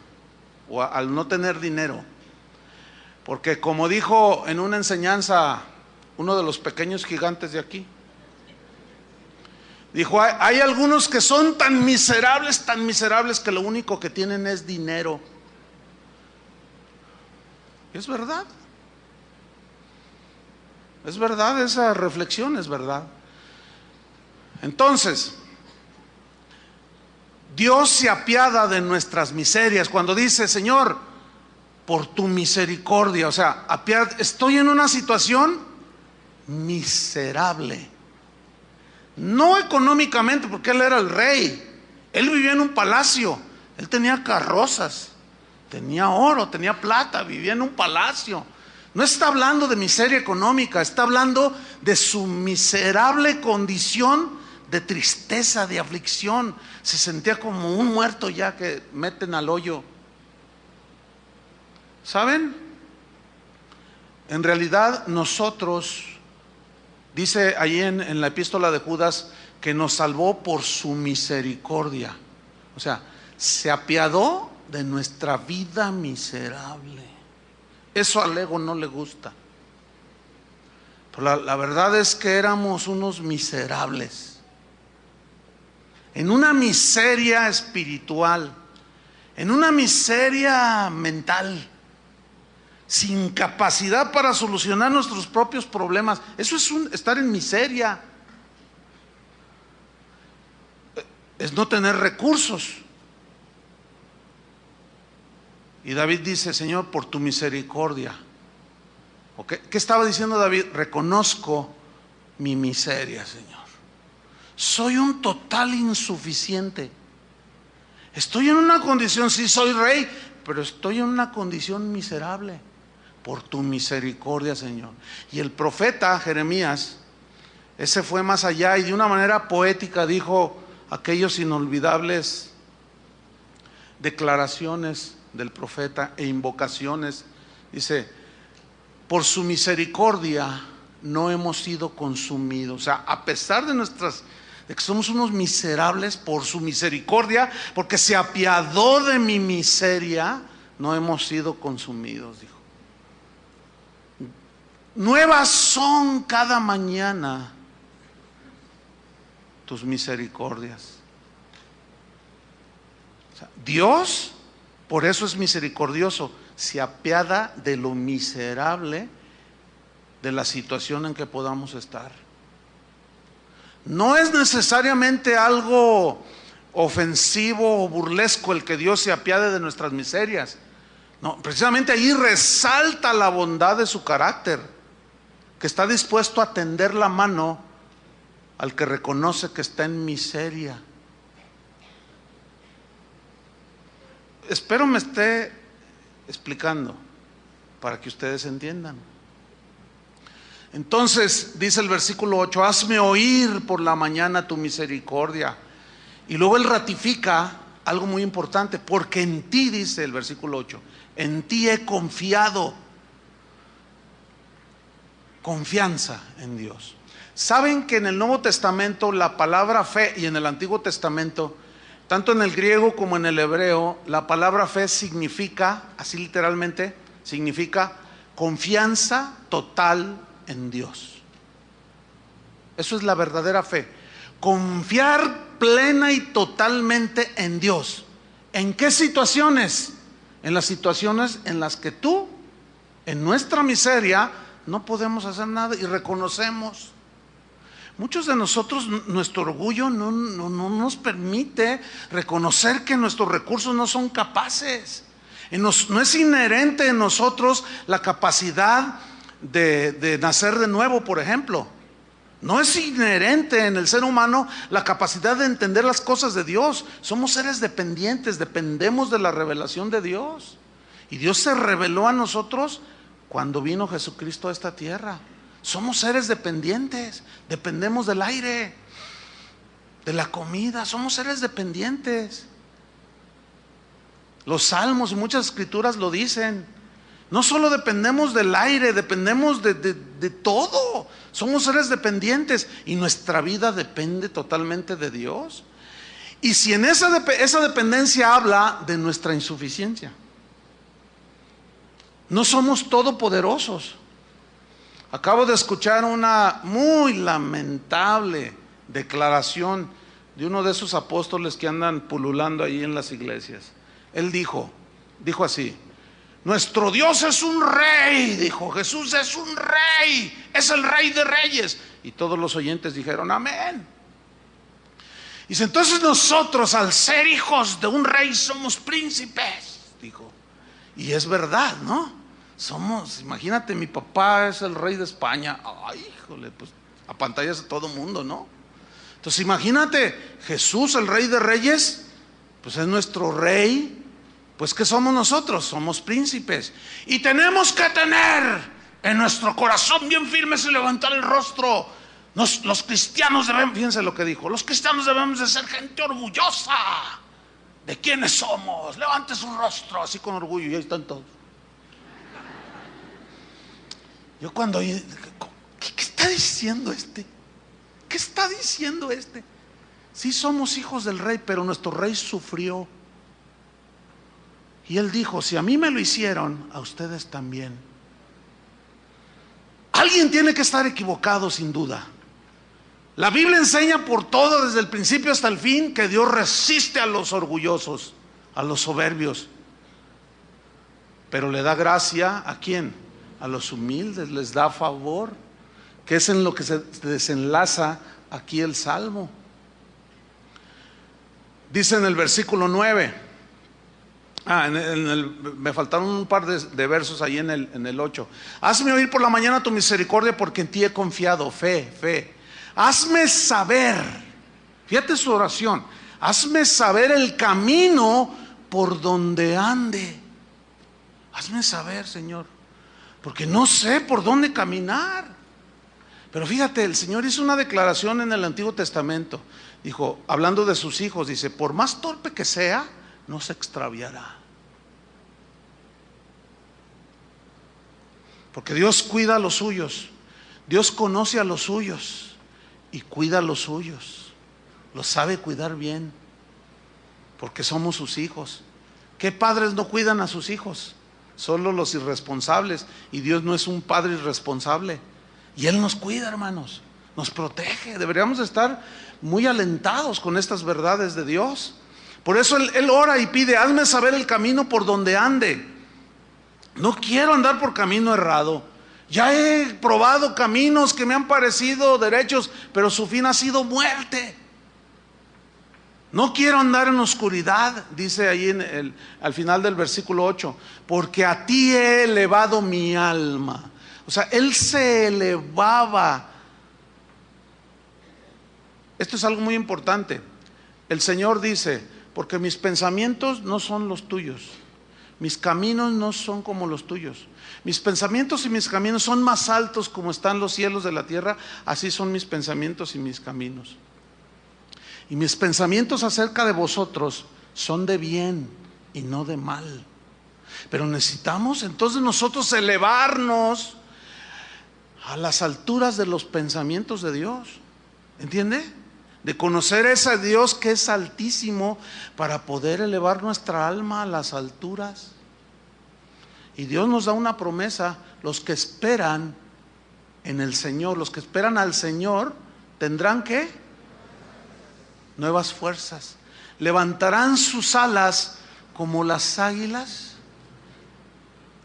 o al no tener dinero. Porque como dijo en una enseñanza uno de los pequeños gigantes de aquí, dijo, hay algunos que son tan miserables que lo único que tienen es dinero. Es verdad. Es verdad, esa reflexión es verdad. Entonces, Dios se apiada de nuestras miserias cuando dice, Señor, por tu misericordia, o sea, estoy en una situación miserable. No económicamente, porque él era el rey, él vivía en un palacio, él tenía carrozas, tenía oro, tenía plata, vivía en un palacio. No está hablando de miseria económica, está hablando de su miserable condición de tristeza, de aflicción. Se sentía como un muerto ya que meten al hoyo. ¿Saben? En realidad nosotros, dice allí en la epístola de Judas, que nos salvó por su misericordia. O sea, se apiadó de nuestra vida miserable. Eso al ego no le gusta. Pero la verdad es que éramos unos miserables, en una miseria espiritual, en una miseria mental, sin capacidad para solucionar nuestros propios problemas. Eso es estar en miseria. Es no tener recursos. Y David dice, Señor, por tu misericordia. ¿Okay? ¿Qué estaba diciendo David? Reconozco mi miseria, Señor. soy un total insuficiente. Estoy en una condición, sí soy rey, pero estoy en una condición miserable. Por tu misericordia, Señor. Y el profeta Jeremías, ese fue más allá y de una manera poética dijo aquellos inolvidables declaraciones del profeta e invocaciones. Dice: por su misericordia no hemos sido consumidos. O sea, a pesar de que somos unos miserables, por su misericordia, porque se apiadó de mi miseria, no hemos sido consumidos, dijo. Nuevas son cada mañana tus misericordias. O sea, Dios, por eso es misericordioso, se apiada de lo miserable de la situación en que podamos estar. No es necesariamente algo ofensivo o burlesco el que Dios se apiade de nuestras miserias. No, precisamente ahí resalta la bondad de su carácter, que está dispuesto a tender la mano al que reconoce que está en miseria. Espero me esté explicando para que ustedes entiendan. Entonces dice el versículo 8: hazme oír por la mañana tu misericordia. Y luego él ratifica algo muy importante: porque en ti, dice el versículo 8, en ti he confiado. Confianza en Dios. Saben que en el Nuevo Testamento la palabra fe, y en el Antiguo Testamento, tanto en el griego como en el hebreo, la palabra fe significa, así literalmente, significa confianza total en Dios. Eso es la verdadera fe. Confiar plena y totalmente en Dios. ¿En qué situaciones? En las situaciones en las que tú, en nuestra miseria, no podemos hacer nada y reconocemos. Muchos de nosotros, nuestro orgullo no nos permite reconocer que nuestros recursos no son capaces. No es inherente en nosotros la capacidad de nacer de nuevo, por ejemplo. No es inherente en el ser humano la capacidad de entender las cosas de Dios. Somos seres dependientes, dependemos de la revelación de Dios. Y Dios se reveló a nosotros cuando vino Jesucristo a esta tierra. Somos seres dependientes, dependemos del aire, de la comida, somos seres dependientes. Los salmos y muchas escrituras lo dicen. No solo dependemos del aire, dependemos de todo. Somos seres dependientes y nuestra vida depende totalmente de Dios. Y si en esa dependencia habla de nuestra insuficiencia. No somos todopoderosos. Acabo de escuchar una muy lamentable declaración de uno de esos apóstoles que andan pululando ahí en las iglesias. Él dijo así: nuestro Dios es un rey, dijo. Jesús es un rey, es el rey de reyes. Y todos los oyentes dijeron amén. Dice: entonces nosotros, al ser hijos de un rey, somos príncipes, dijo. Y es verdad, ¿no? Somos, imagínate, mi papá es el rey de España. Ay, híjole, pues apantallas a todo mundo, ¿no? Entonces imagínate, Jesús, el rey de reyes, pues es nuestro rey. Pues ¿qué somos nosotros? Somos príncipes. Y tenemos que tener en nuestro corazón bien firmes y levantar el rostro. Los cristianos debemos, fíjense lo que dijo, los cristianos debemos de ser gente orgullosa de quiénes somos. Levante su rostro así con orgullo, y ahí están todos. Yo cuando oí, ¿qué está diciendo este? ¿Qué está diciendo este? Sí somos hijos del rey, pero nuestro rey sufrió. Y él dijo: si a mí me lo hicieron, a ustedes también. Alguien tiene que estar equivocado, sin duda. La Biblia enseña por todo, desde el principio hasta el fin, que Dios resiste a los orgullosos, a los soberbios. Pero le da gracia ¿a quién? A los humildes, les da favor, que es en lo que se desenlaza aquí el Salmo. Dice en el versículo 9, me faltaron un par de versos ahí en el 8. Hazme oír por la mañana tu misericordia, porque en ti he confiado. Fe. Hazme saber Fíjate su oración: hazme saber el camino por donde ande. Hazme saber, Señor, porque no sé por dónde caminar. Pero fíjate, el Señor hizo una declaración en el Antiguo Testamento. Dijo, hablando de sus hijos, dice: por más torpe que sea, no se extraviará. Porque Dios cuida a los suyos. Dios conoce a los suyos y cuida a los suyos. Los sabe cuidar bien, porque somos sus hijos. ¿Qué padres no cuidan a sus hijos? Solo los irresponsables. Y Dios no es un padre irresponsable. Y Él nos cuida, hermanos, nos protege. Deberíamos estar muy alentados con estas verdades de Dios. Por eso Él ora y pide: hazme saber el camino por donde ande. No quiero andar por camino errado. Ya he probado caminos que me han parecido derechos, pero su fin ha sido muerte. No quiero andar en oscuridad, dice ahí al final del versículo 8, porque a ti he elevado mi alma. O sea, Él se elevaba. Esto es algo muy importante. El Señor dice: porque mis pensamientos no son los tuyos, mis caminos no son como los tuyos. Mis pensamientos y mis caminos son más altos como están los cielos de la tierra, así son mis pensamientos y mis caminos. Y mis pensamientos acerca de vosotros son de bien y no de mal. Pero necesitamos entonces nosotros elevarnos a las alturas de los pensamientos de Dios. ¿Entiende? De conocer a ese Dios que es altísimo, para poder elevar nuestra alma a las alturas. Y Dios nos da una promesa: los que esperan en el Señor, los que esperan al Señor, tendrán ¿qué? Nuevas fuerzas. Levantarán sus alas como las águilas.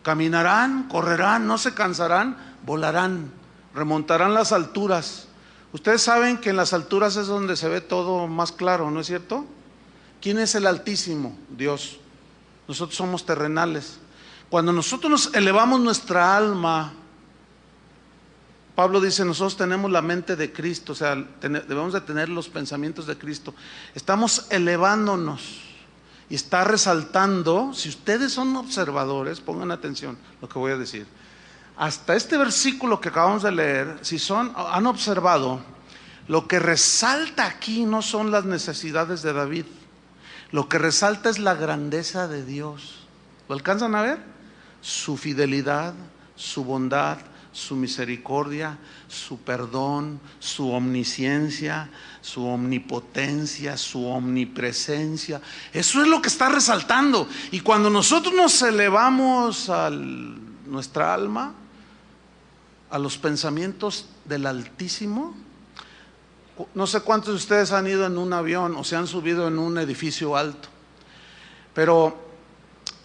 Caminarán, correrán, no se cansarán, volarán, remontarán las alturas. Ustedes saben que en las alturas es donde se ve todo más claro, ¿no es cierto? ¿Quién es el Altísimo? Dios. Nosotros somos terrenales. Cuando nosotros nos elevamos nuestra alma, Pablo dice: nosotros tenemos la mente de Cristo, o sea, debemos de tener los pensamientos de Cristo. Estamos elevándonos y está resaltando. Si ustedes son observadores, pongan atención lo que voy a decir. Hasta este versículo que acabamos de leer, si han observado, lo que resalta aquí no son las necesidades de David. Lo que resalta es la grandeza de Dios. ¿Lo alcanzan a ver? Su fidelidad, su bondad, su misericordia, su perdón, su omnisciencia, su omnipotencia, su omnipresencia. Eso es lo que está resaltando. Y cuando nosotros nos elevamos a nuestra alma, a los pensamientos del Altísimo, no sé cuántos de ustedes han ido en un avión o se han subido en un edificio alto, pero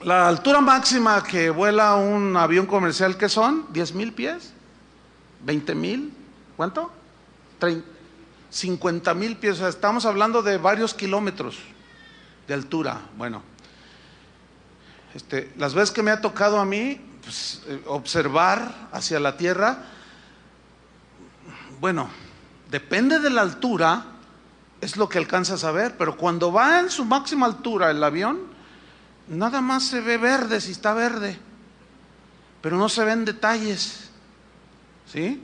la altura máxima que vuela un avión comercial, ¿qué son? ¿10,000 pies? ¿20,000? ¿Cuánto? 50,000 pies. O sea, estamos hablando de varios kilómetros de altura. Bueno, las veces que me ha tocado a mí pues, observar hacia la tierra, bueno, depende de la altura, es lo que alcanzas a ver, pero cuando va en su máxima altura el avión, nada más se ve verde si está verde, pero no se ven detalles, ¿sí?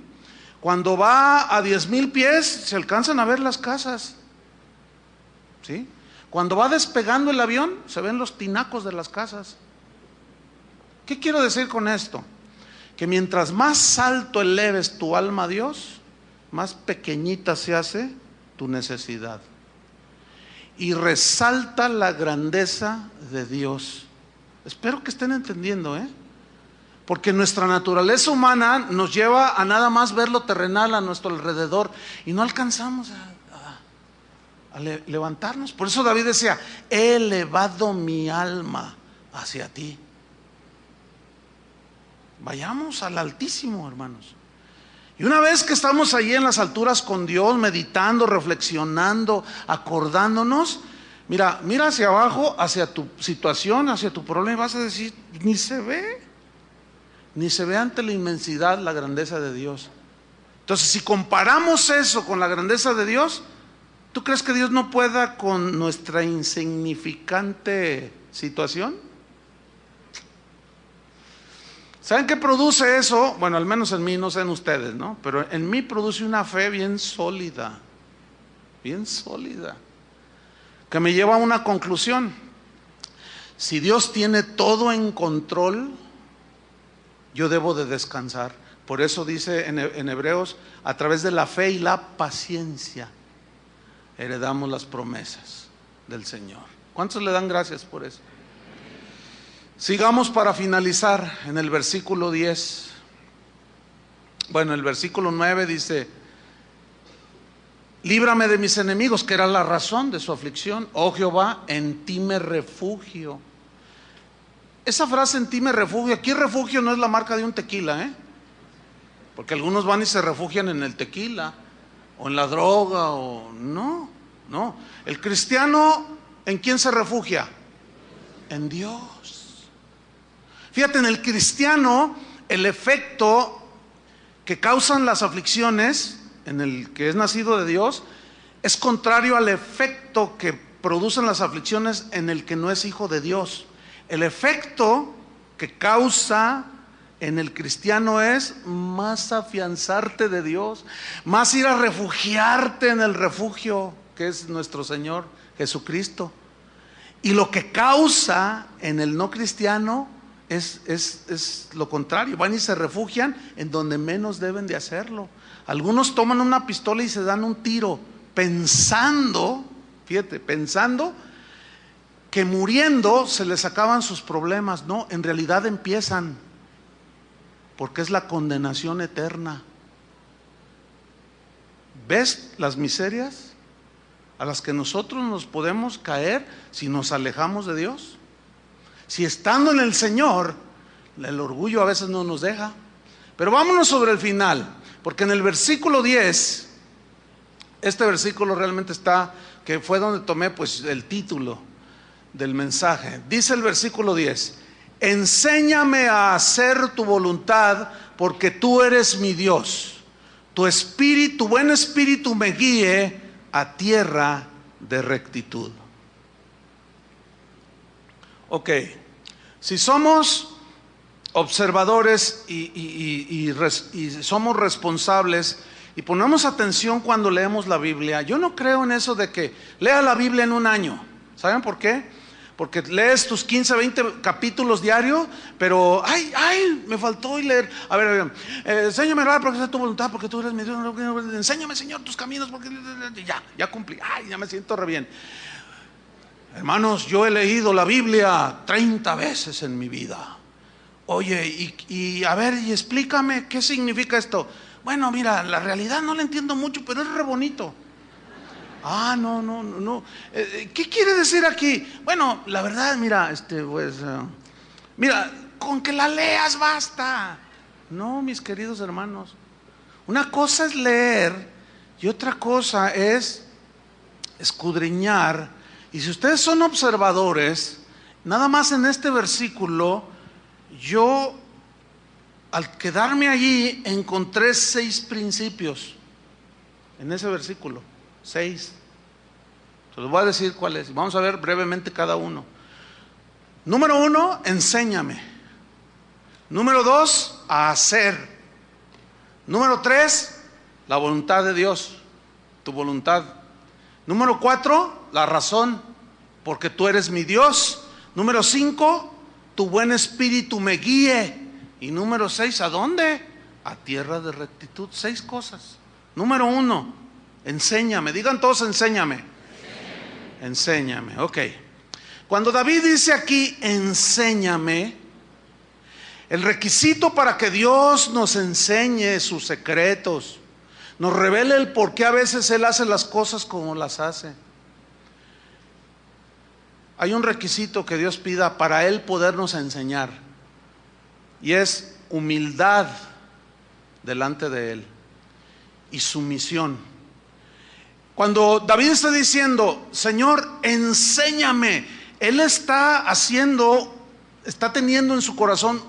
Cuando va a 10,000 pies se alcanzan a ver las casas, ¿sí? Cuando va despegando el avión se ven los tinacos de las casas. ¿Qué quiero decir con esto? Que mientras más alto eleves tu alma a Dios, más pequeñita se hace tu necesidad. Y resalta la grandeza de Dios. Espero que estén entendiendo, porque nuestra naturaleza humana nos lleva a nada más ver lo terrenal a nuestro alrededor y no alcanzamos a levantarnos. Por eso David decía: he elevado mi alma hacia ti. Vayamos al Altísimo, hermanos. Y una vez que estamos allí en las alturas con Dios, meditando, reflexionando, acordándonos, mira hacia abajo, hacia tu situación, hacia tu problema, y vas a decir: ni se ve ante la inmensidad la grandeza de Dios. Entonces, si comparamos eso con la grandeza de Dios, ¿Tú crees que Dios no pueda con nuestra insignificante situación? ¿Saben qué produce eso? Bueno, al menos en mí, no sé en ustedes, ¿no? Pero en mí produce una fe bien sólida, que me lleva a una conclusión. Si Dios tiene todo en control, yo debo de descansar. Por eso dice en Hebreos, a través de la fe y la paciencia, heredamos las promesas del Señor. ¿Cuántos le dan gracias por eso? Sigamos para finalizar en el versículo 10. Bueno, el versículo 9 dice: líbrame de mis enemigos, que era la razón de su aflicción. Oh Jehová, en ti me refugio. Esa frase, en ti me refugio, aquí refugio no es la marca de un tequila, porque algunos van y se refugian en el tequila o en la droga, o no. El cristiano, ¿en quién se refugia? En Dios. Fíjate, en el cristiano, el efecto que causan las aflicciones, en el que es nacido de Dios, es contrario al efecto que producen las aflicciones en el que no es hijo de Dios. El efecto que causa en el cristiano es más afianzarte de Dios, más ir a refugiarte en el refugio que es nuestro Señor Jesucristo. Y lo que causa en el no cristiano es lo contrario. Van y se refugian en donde menos deben de hacerlo. Algunos toman una pistola y se dan un tiro pensando, fíjate, pensando que muriendo se les acaban sus problemas. No, en realidad empiezan, porque es la condenación eterna. ¿Ves las miserias a las que nosotros nos podemos caer si nos alejamos de Dios? Si estando en el Señor, el orgullo a veces no nos deja. Pero vámonos sobre el final, porque en el versículo 10, este versículo realmente está, que fue donde tomé pues el título del mensaje. Dice el versículo 10: enséñame a hacer tu voluntad, porque tú eres mi Dios. Tu espíritu, tu buen espíritu me guíe a tierra de rectitud. Ok, si somos observadores y somos responsables y ponemos atención cuando leemos la Biblia, yo no creo en eso de que lea la Biblia en un año. ¿Saben por qué? Porque lees tus 15, 20 capítulos diarios, pero me faltó leer. A ver, enséñame a orar porque es tu voluntad, porque tú eres mi Dios. Enséñame, Señor, tus caminos, porque ya cumplí. Ya me siento re bien. Hermanos, yo he leído la Biblia 30 veces en mi vida. Oye, a ver, y explícame qué significa esto. Bueno, mira, la realidad no la entiendo mucho, pero es re bonito. No. ¿Qué quiere decir aquí? Bueno, la verdad, mira, mira, con que la leas basta. No, mis queridos hermanos. Una cosa es leer y otra cosa es escudriñar. Y si ustedes son observadores, nada más en este versículo, yo al quedarme allí encontré 6 principios. En ese versículo, 6. Se los voy a decir cuáles. Vamos a ver brevemente cada uno. Número 1, enséñame. Número 2, a hacer. Número 3, la voluntad de Dios, tu voluntad. Número 4, la razón, porque tú eres mi Dios. Número 5, tu buen espíritu me guíe. Y número 6, ¿a dónde? A tierra de rectitud. 6 cosas. Número 1, enséñame. Digan todos, enséñame. Enséñame, ok. Cuando David dice aquí, enséñame, el requisito para que Dios nos enseñe sus secretos, nos revele el por qué a veces Él hace las cosas como las hace. Hay un requisito que Dios pida para Él podernos enseñar, y es humildad delante de Él y sumisión. Cuando David está diciendo, Señor, enséñame, Él está teniendo en su corazón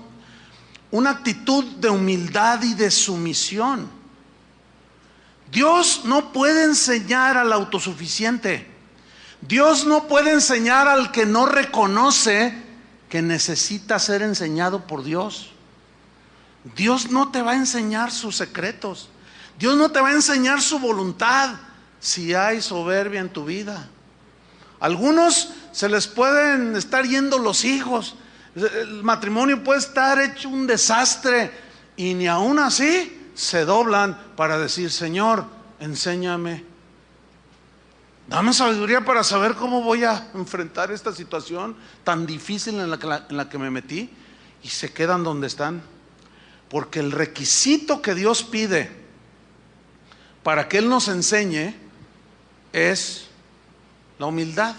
una actitud de humildad y de sumisión. Dios no puede enseñar al autosuficiente. Dios no puede enseñar al que no reconoce que necesita ser enseñado por Dios. Dios no te va a enseñar sus secretos. Dios no te va a enseñar su voluntad si hay soberbia en tu vida. Algunos se les pueden estar yendo los hijos. El matrimonio puede estar hecho un desastre y ni aún así se doblan para decir: Señor, enséñame. Dame sabiduría para saber cómo voy a enfrentar esta situación tan difícil en la que me metí. Y se quedan donde están. Porque el requisito que Dios pide para que Él nos enseñe es la humildad.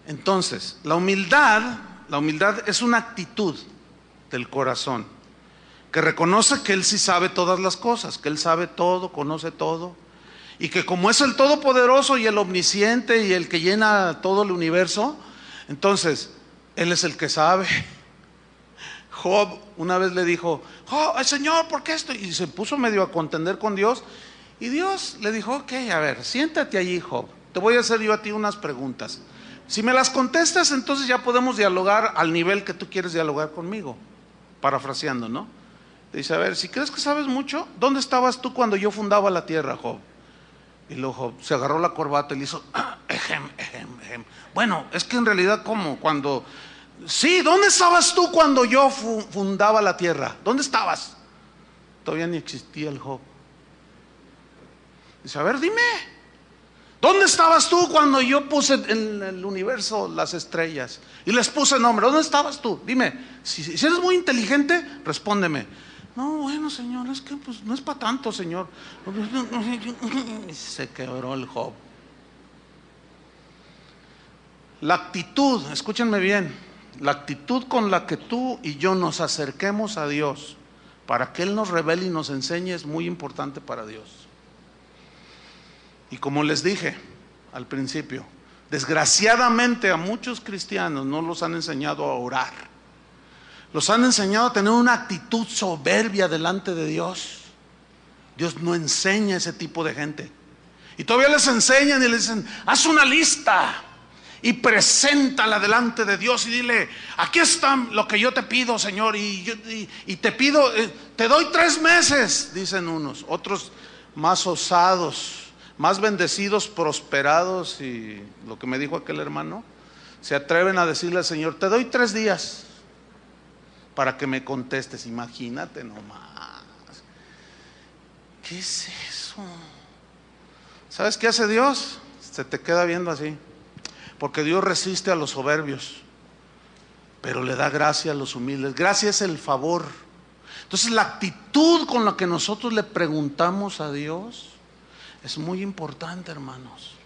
Entonces, la humildad es una actitud del corazón que reconoce que Él sí sabe todas las cosas, que Él sabe todo, conoce todo, y que como es el Todopoderoso y el Omnisciente y el que llena todo el universo, entonces Él es el que sabe. Job una vez le dijo: Señor, ¿por qué esto? Y se puso medio a contender con Dios, y Dios le dijo: ok, a ver, siéntate allí, Job, te voy a hacer yo a ti unas preguntas. Si me las contestas, entonces ya podemos dialogar al nivel que tú quieres dialogar conmigo. Parafraseando, ¿no? Dice: a ver, si crees que sabes mucho, ¿dónde estabas tú cuando yo fundaba la tierra, Job? Y luego Job se agarró la corbata y le hizo: ejem. Bueno, es que en realidad, ¿cómo? Cuando... Sí, ¿dónde estabas tú cuando yo fundaba la tierra? ¿Dónde estabas? Todavía ni existía el Job. Dice: a ver, dime, ¿dónde estabas tú cuando yo puse en el universo las estrellas y les puse nombre? ¿Dónde estabas tú? Dime, si eres muy inteligente, respóndeme. No, bueno, Señor, es que pues no es para tanto, Señor. Se quebró el Job. La actitud, escúchenme bien, la actitud con la que tú y yo nos acerquemos a Dios para que Él nos revele y nos enseñe es muy importante para Dios. Y como les dije al principio, desgraciadamente a muchos cristianos no los han enseñado a orar. Los han enseñado a tener una actitud soberbia delante de Dios. Dios no enseña a ese tipo de gente. Y todavía les enseñan y les dicen: haz una lista y preséntala delante de Dios y dile: aquí está lo que yo te pido, Señor, y te pido, te doy 3 meses, dicen unos. Otros más osados, más bendecidos, prosperados, y lo que me dijo aquel hermano, se atreven a decirle al Señor: te doy 3 días para que me contestes. Imagínate nomás. ¿Qué es eso? ¿Sabes qué hace Dios? Se te queda viendo así. Porque Dios resiste a los soberbios, pero le da gracia a los humildes. Gracia es el favor. Entonces la actitud con la que nosotros le preguntamos a Dios es muy importante, hermanos.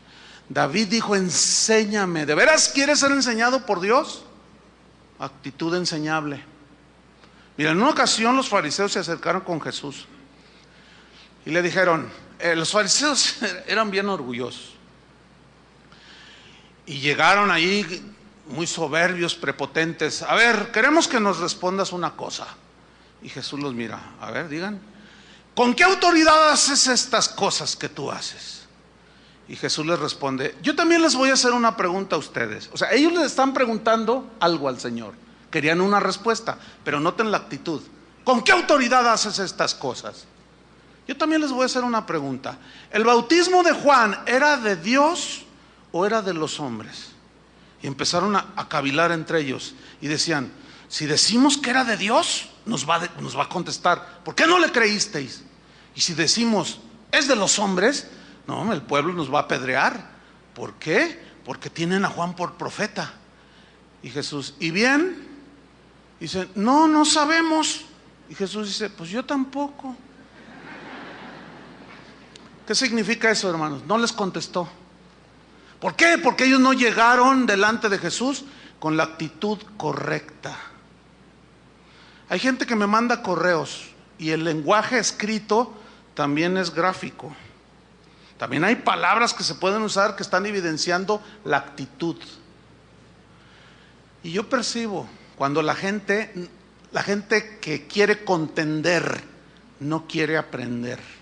David dijo: enséñame. ¿De veras quieres ser enseñado por Dios? Actitud enseñable. Mira, en una ocasión los fariseos se acercaron con Jesús y le dijeron, los fariseos eran bien orgullosos y llegaron ahí muy soberbios, prepotentes. A ver, queremos que nos respondas una cosa. Y Jesús los mira: a ver, digan, ¿con qué autoridad haces estas cosas que tú haces? Y Jesús les responde: yo también les voy a hacer una pregunta a ustedes. O sea, ellos les están preguntando algo al Señor, querían una respuesta, pero noten la actitud. ¿Con qué autoridad haces estas cosas? Yo también les voy a hacer una pregunta. ¿El bautismo de Juan era de Dios o era de los hombres? Y empezaron a cavilar entre ellos y decían: si decimos que era de Dios, nos va a contestar: ¿por qué no le creísteis? Y si decimos es de los hombres, no, el pueblo nos va a apedrear. ¿Por qué? Porque tienen a Juan por profeta. Y Jesús: ¿y bien? Dice: no sabemos. Y Jesús dice: pues yo tampoco. ¿Qué significa eso, hermanos? No les contestó. ¿Por qué? Porque ellos no llegaron delante de Jesús con la actitud correcta. Hay gente que me manda correos y el lenguaje escrito también es gráfico. También hay palabras que se pueden usar que están evidenciando la actitud. Y yo percibo cuando la gente que quiere contender no quiere aprender.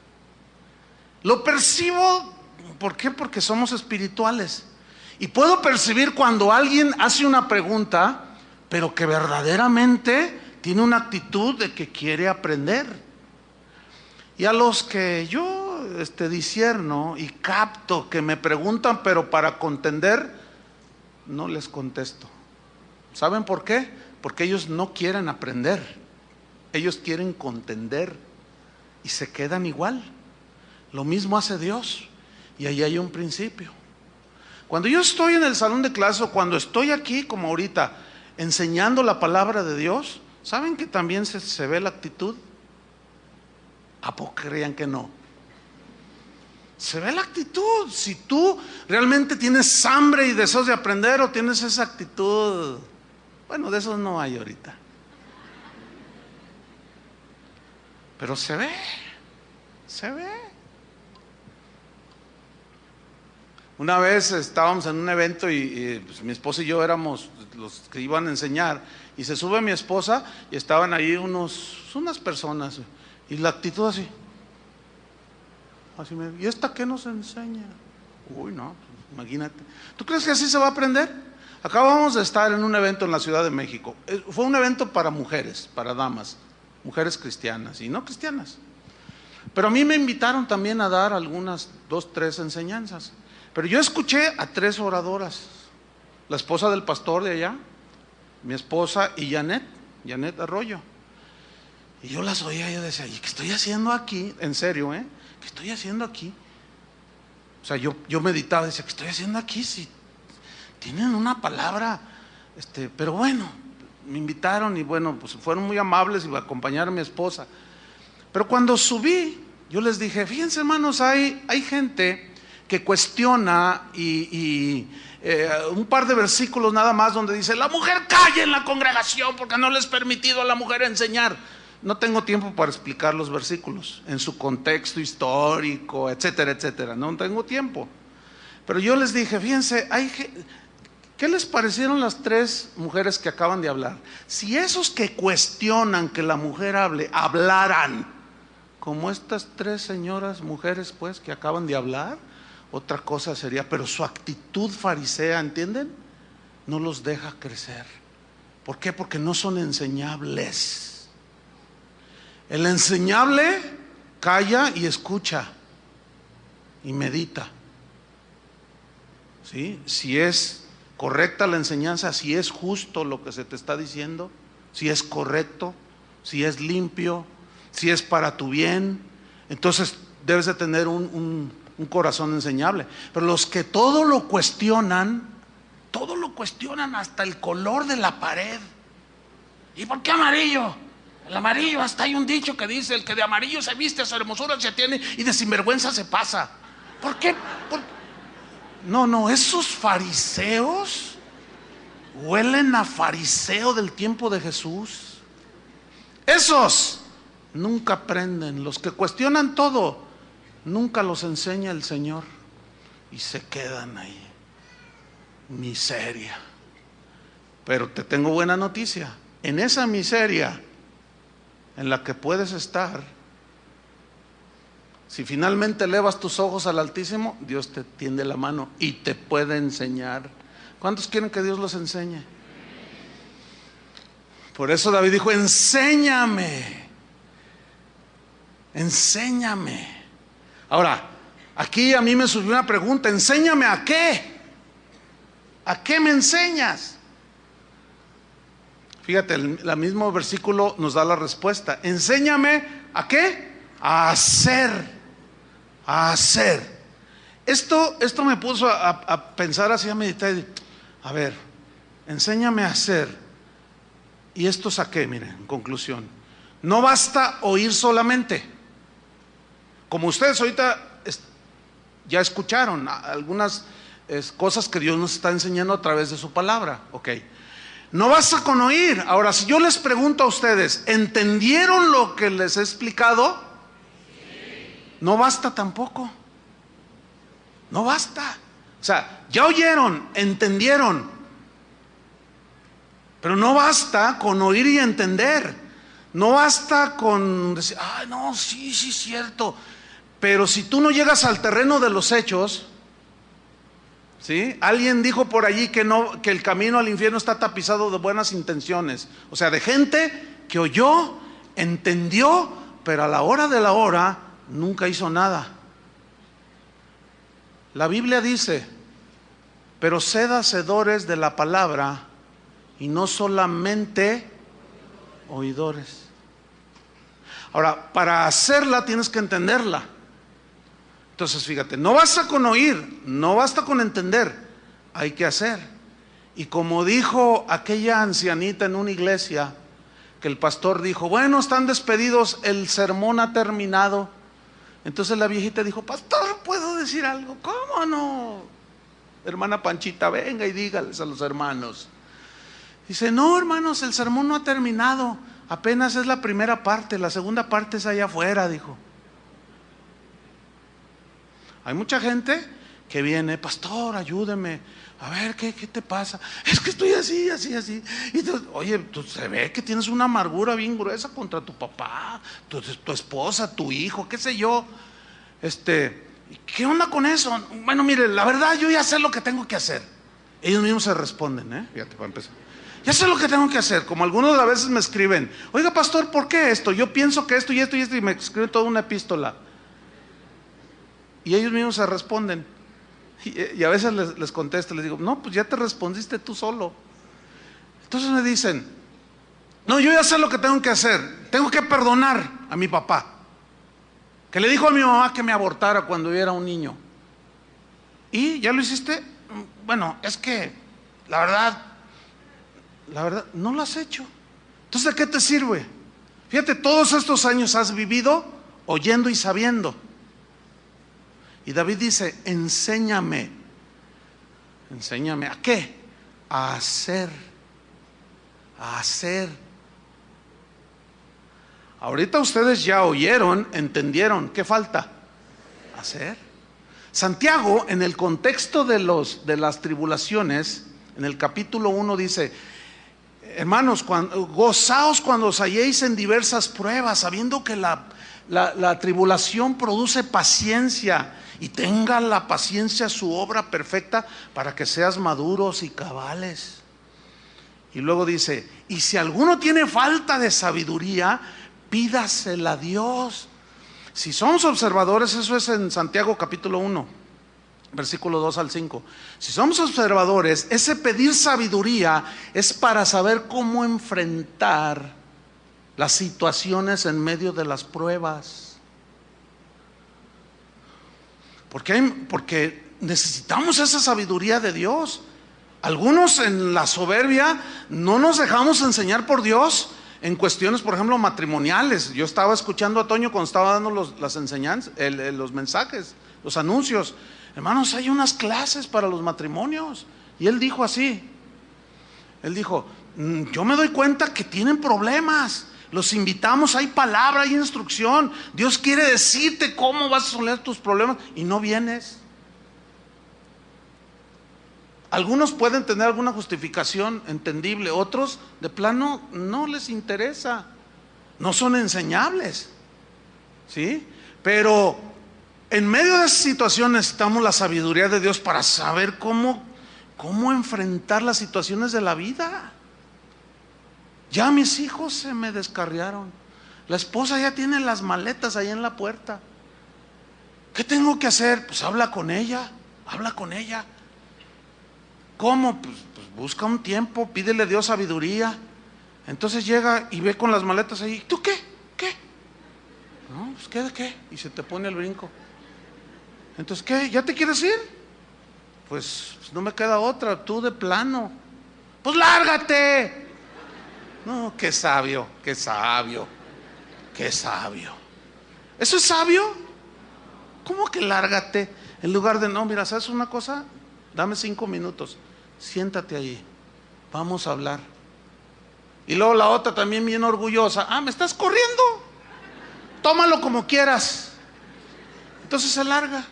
Lo percibo, ¿por qué? Porque somos espirituales. Y puedo percibir cuando alguien hace una pregunta, pero que verdaderamente tiene una actitud de que quiere aprender. Y a los que yo discierno y capto que me preguntan, pero para contender, no les contesto. ¿Saben por qué? Porque ellos no quieren aprender, ellos quieren contender y se quedan igual. Lo mismo hace Dios, y ahí hay un principio. Cuando yo estoy en el salón de clase, o cuando estoy aquí como ahorita enseñando la palabra de Dios, ¿saben que también se ve la actitud? ¿A poco creían que no? Se ve la actitud. Si tú realmente tienes hambre y deseos de aprender, o tienes esa actitud, bueno, de esos no hay ahorita, pero se ve. Una vez estábamos en un evento y pues, mi esposa y yo éramos los que iban a enseñar, y se sube mi esposa y estaban ahí unas personas, y la actitud así ¿y esta qué nos enseña? Uy, no, pues, imagínate. ¿Tú crees que así se va a aprender? Acabamos de estar en un evento en la Ciudad de México. Fue un evento para mujeres, para damas, mujeres cristianas y no cristianas. Pero a mí me invitaron también a dar algunas 2, 3 enseñanzas. Pero yo escuché a 3 oradoras: la esposa del pastor de allá, mi esposa y Janet Arroyo. Y yo las oía y yo decía, ¿y qué estoy haciendo aquí? En serio, ¿qué estoy haciendo aquí? O sea, yo meditaba y decía, ¿qué estoy haciendo aquí? Si tienen una palabra, pero bueno, me invitaron y bueno, pues fueron muy amables y me acompañaron a mi esposa. Pero cuando subí, yo les dije, fíjense hermanos, hay gente que cuestiona y un par de versículos nada más donde dice, la mujer calla en la congregación porque no le es permitido a la mujer enseñar. No tengo tiempo para explicar los versículos en su contexto histórico, etcétera, etcétera. No tengo tiempo. Pero yo les dije, fíjense, ¿qué les parecieron las 3 mujeres que acaban de hablar? Si esos que cuestionan que la mujer hablaran como estas 3 señoras mujeres pues que acaban de hablar, otra cosa sería, pero su actitud farisea, ¿entienden? No los deja crecer. ¿Por qué? Porque no son enseñables. El enseñable calla y escucha y medita, ¿sí? Si es correcta la enseñanza, si es justo lo que se te está diciendo, si es correcto, si es limpio, si es para tu bien, entonces debes de tener un corazón enseñable. Pero los que todo lo cuestionan hasta el color de la pared. ¿Y por qué amarillo? El amarillo, hasta hay un dicho que dice, el que de amarillo se viste, a su hermosura se tiene y de sinvergüenza se pasa. ¿Por qué? No, esos fariseos huelen a fariseo del tiempo de Jesús. Esos nunca aprenden. Los que cuestionan todo, nunca los enseña el Señor y se quedan ahí. Miseria. Pero te tengo buena noticia. En esa miseria en la que puedes estar, si finalmente elevas tus ojos al Altísimo, Dios te tiende la mano y te puede enseñar. ¿Cuántos quieren que Dios los enseñe? Por eso David dijo, enséñame. Ahora, aquí a mí me surgió una pregunta, ¿enséñame a qué? ¿A qué me enseñas? Fíjate, el mismo versículo nos da la respuesta. Enséñame ¿a qué? A hacer. Esto me puso a pensar así, a meditar. A ver, enséñame a hacer. ¿Y esto saqué? Miren, en conclusión, no basta oír solamente. Como ustedes ahorita ya escucharon algunas cosas que Dios nos está enseñando a través de su palabra. Ok. No basta con oír. Ahora, si yo les pregunto a ustedes, ¿entendieron lo que les he explicado? No basta tampoco. No basta. O sea, ya oyeron, entendieron. Pero no basta con oír y entender. No basta con decir, no, sí, cierto. Pero si tú no llegas al terreno de los hechos, ¿sí? Alguien dijo por allí que no, que el camino al infierno está tapizado de buenas intenciones, o sea, de gente que oyó, entendió, pero a la hora de la hora nunca hizo nada. La Biblia dice: pero sed hacedores de la palabra y no solamente oidores. Ahora, para hacerla tienes que entenderla. Entonces fíjate, no basta con oír, no basta con entender, hay que hacer. Y como dijo aquella ancianita en una iglesia, que el pastor dijo: bueno, están despedidos, el sermón ha terminado. Entonces la viejita dijo: pastor, ¿puedo decir algo? ¿Cómo no? Hermana Panchita, venga y dígales a los hermanos. Dice: no, hermanos, el sermón no ha terminado, apenas es la primera parte, la segunda parte es allá afuera, dijo. Hay mucha gente que viene: pastor, ayúdeme, a ver, ¿qué te pasa? Es que estoy así, así, así. Y tú, oye, tú se ve que tienes una amargura bien gruesa contra tu papá, tu esposa, tu hijo, qué sé yo. ¿Qué onda con eso? Bueno, mire, la verdad yo ya sé lo que tengo que hacer. Ellos mismos se responden, fíjate, para empezar. Ya sé lo que tengo que hacer. Como algunos a veces me escriben: oiga, pastor, ¿por qué esto? Yo pienso que esto y esto y esto, y me escriben toda una epístola. Y ellos mismos se responden. Y a veces les contesto, les digo: no, pues ya te respondiste tú solo. Entonces me dicen: no, yo ya sé lo que tengo que hacer. Tengo que perdonar a mi papá, que le dijo a mi mamá que me abortara cuando yo era un niño. ¿Y ya lo hiciste? Bueno, es que la verdad, no lo has hecho. Entonces, ¿de qué te sirve? Fíjate, todos estos años has vivido oyendo y sabiendo. Y David dice: enséñame. ¿Enséñame a qué? A hacer. A hacer. Ahorita ustedes ya oyeron, entendieron. ¿Qué falta? Hacer. Santiago, en el contexto de las tribulaciones, en el capítulo 1 dice: hermanos, gozaos cuando os halléis en diversas pruebas, sabiendo que la tribulación produce paciencia, y tenga la paciencia su obra perfecta, para que seas maduros y cabales. Y luego dice: y si alguno tiene falta de sabiduría, pídasela a Dios. Si somos observadores, eso es en Santiago capítulo 1, versículo 2 al 5. Si somos observadores, ese pedir sabiduría es para saber cómo enfrentar las situaciones en medio de las pruebas. Porque necesitamos esa sabiduría de Dios. Algunos en la soberbia no nos dejamos enseñar por Dios en cuestiones, por ejemplo, matrimoniales. Yo estaba escuchando a Toño cuando estaba dando las enseñanzas, los mensajes, los anuncios. Hermanos, hay unas clases para los matrimonios. Y él dijo así: él dijo: yo me doy cuenta que tienen problemas. Los invitamos, hay palabra, hay instrucción. Dios quiere decirte cómo vas a resolver tus problemas y no vienes. Algunos pueden tener alguna justificación entendible, otros de plano no les interesa, no son enseñables, ¿sí? Pero en medio de esa situación necesitamos la sabiduría de Dios para saber cómo enfrentar las situaciones de la vida. Ya mis hijos se me descarriaron, la esposa ya tiene las maletas ahí en la puerta. ¿Qué tengo que hacer? Pues habla con ella. ¿Cómo? Pues busca un tiempo, pídele a Dios sabiduría. Entonces llega y ve con las maletas ahí. ¿Tú qué? No, pues ¿qué? Y se te pone el brinco. Entonces, ¿qué? ¿Ya te quieres ir? Pues no me queda otra, tú de plano. Pues lárgate. No, qué sabio. ¿Eso es sabio? ¿Cómo que lárgate? En lugar de: no, mira, ¿sabes una cosa? Dame 5 minutos, siéntate ahí, vamos a hablar. Y luego la otra también bien orgullosa: ¿me estás corriendo? Tómalo como quieras. Entonces se larga.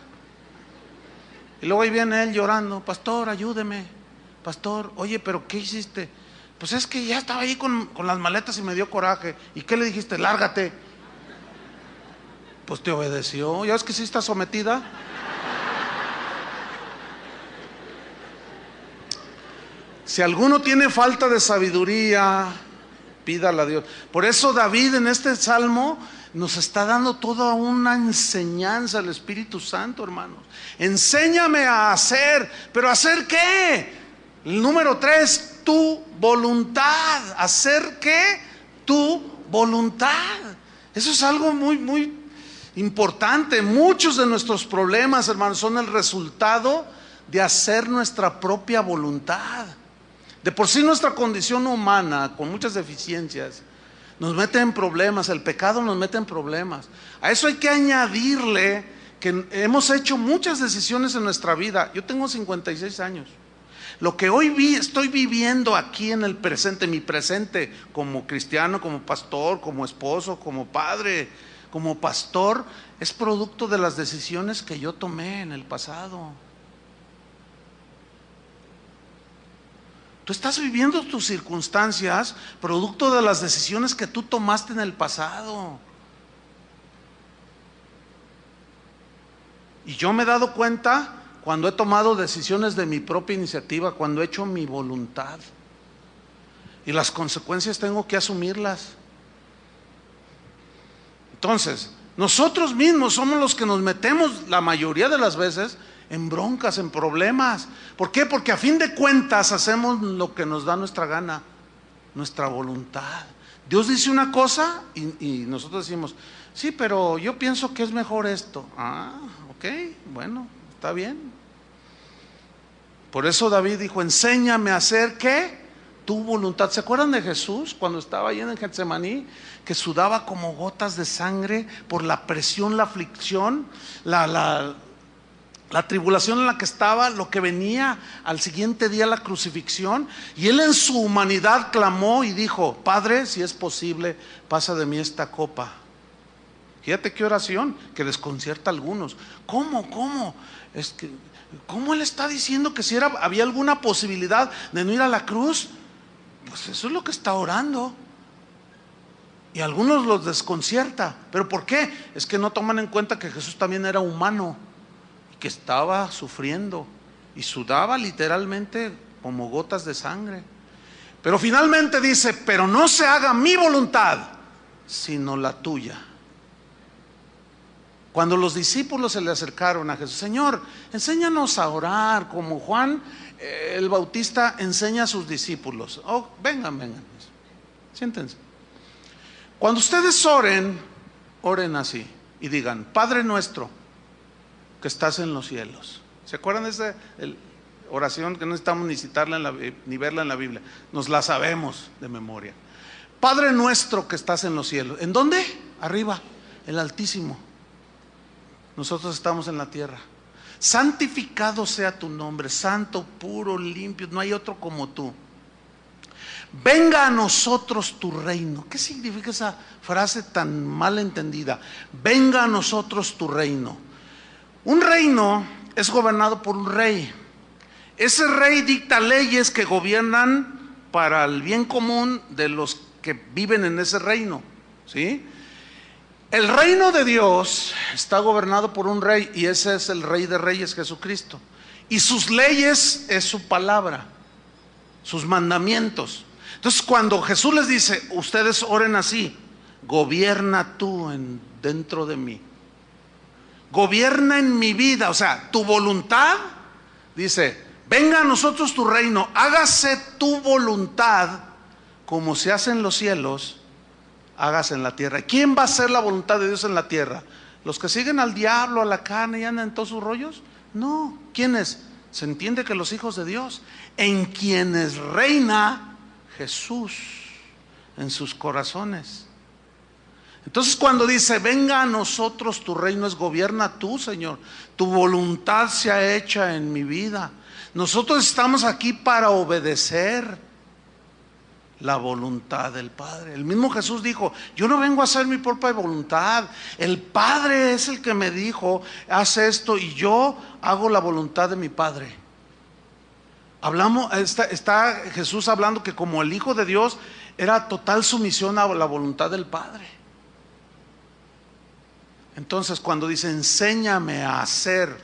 Y luego ahí viene él llorando: pastor, ayúdeme. Pastor, oye, pero ¿qué hiciste? Pues es que ya estaba ahí con las maletas y me dio coraje. ¿Y qué le dijiste? Lárgate. Pues te obedeció. ¿Ya ves que sí está sometida? Si alguno tiene falta de sabiduría, pídala a Dios. Por eso David en este salmo nos está dando toda una enseñanza al Espíritu Santo, hermanos. Enséñame a hacer, pero ¿hacer qué? El número 3, tu voluntad. ¿Hacer qué? Tu voluntad. Eso es algo muy, muy importante. Muchos de nuestros problemas, hermanos, son el resultado de hacer nuestra propia voluntad. De por sí nuestra condición humana, con muchas deficiencias, nos mete en problemas. El pecado nos mete en problemas. A eso hay que añadirle que hemos hecho muchas decisiones en nuestra vida. Yo tengo 56 años. Lo que hoy estoy viviendo aquí en el presente, mi presente como cristiano, como pastor, como esposo, como padre, como pastor, es producto de las decisiones que yo tomé en el pasado. Tú estás viviendo tus circunstancias producto de las decisiones que tú tomaste en el pasado. Y yo me he dado cuenta cuando he tomado decisiones de mi propia iniciativa, cuando he hecho mi voluntad. Y las consecuencias tengo que asumirlas. Entonces, nosotros mismos somos los que nos metemos la mayoría de las veces en broncas, en problemas. ¿Por qué? Porque a fin de cuentas hacemos lo que nos da nuestra gana, nuestra voluntad. Dios dice una cosa y nosotros decimos, sí, pero yo pienso que es mejor esto. Ah, ok, bueno, está bien. Por eso David dijo, enséñame a hacer ¿qué? Tu voluntad. ¿Se acuerdan de Jesús cuando estaba ahí en Getsemaní? Que sudaba como gotas de sangre por la presión, la aflicción, la tribulación en la que estaba, lo que venía al siguiente día, la crucifixión. Y él en su humanidad clamó y dijo, Padre, si es posible, pasa de mí esta copa. Fíjate qué oración que desconcierta a algunos. ¿Cómo? Es que, ¿cómo él está diciendo que si había alguna posibilidad de no ir a la cruz? Pues eso es lo que está orando. Y a algunos los desconcierta. ¿Pero por qué? Es que no toman en cuenta que Jesús también era humano, que estaba sufriendo y sudaba literalmente como gotas de sangre. Pero finalmente dice, pero no se haga mi voluntad, sino la tuya. Cuando los discípulos se le acercaron a Jesús, Señor, enséñanos a orar como Juan el Bautista enseña a sus discípulos. Oh, vengan, siéntense. Cuando ustedes oren así y digan, Padre nuestro que estás en los cielos. ¿Se acuerdan de esa oración que no necesitamos ni citarla ni verla en la Biblia? Nos la sabemos de memoria. Padre nuestro que estás en los cielos. ¿En dónde? Arriba, el Altísimo. Nosotros estamos en la tierra. Santificado sea tu nombre, santo, puro, limpio, no hay otro como tú. Venga a nosotros tu reino. ¿Qué significa esa frase tan mal entendida? Venga a nosotros tu reino. Un reino es gobernado por un rey. Ese rey dicta leyes que gobiernan para el bien común de los que viven en ese reino, ¿sí? El reino de Dios está gobernado por un rey y ese es el Rey de Reyes, Jesucristo. Y sus leyes es su palabra, sus mandamientos. Entonces cuando Jesús les dice, ustedes oren así, gobierna tú dentro de mí. Gobierna en mi vida, o sea, tu voluntad, dice, venga a nosotros tu reino, hágase tu voluntad como se hace en los cielos, hágase en la tierra. ¿Quién va a hacer la voluntad de Dios en la tierra? ¿Los que siguen al diablo, a la carne y andan en todos sus rollos? No. ¿Quiénes? Se entiende que los hijos de Dios, en quienes reina Jesús en sus corazones. Entonces cuando dice, venga a nosotros tu reino, es gobierna tú, Señor. Tu voluntad sea hecha en mi vida. Nosotros estamos aquí para obedecer la voluntad del Padre. El mismo Jesús dijo, yo no vengo a hacer mi propia voluntad. El Padre es el que me dijo, haz esto y yo hago la voluntad de mi Padre. Está Jesús hablando que como el Hijo de Dios era total sumisión a la voluntad del Padre. Entonces, cuando dice enséñame a hacer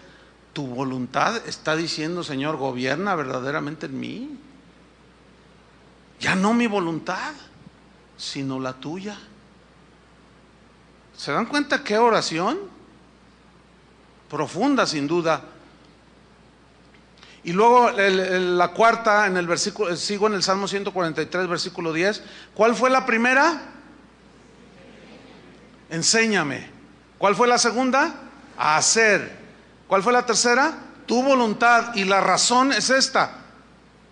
tu voluntad, está diciendo, Señor, gobierna verdaderamente en mí. Ya no mi voluntad, sino la tuya. ¿Se dan cuenta qué oración? Profunda, sin duda. Y luego la cuarta, en el versículo, sigo en el Salmo 143, versículo 10. ¿Cuál fue la primera? Enséñame. ¿Cuál fue la segunda? A hacer. ¿Cuál fue la tercera? Tu voluntad. Y la razón es esta: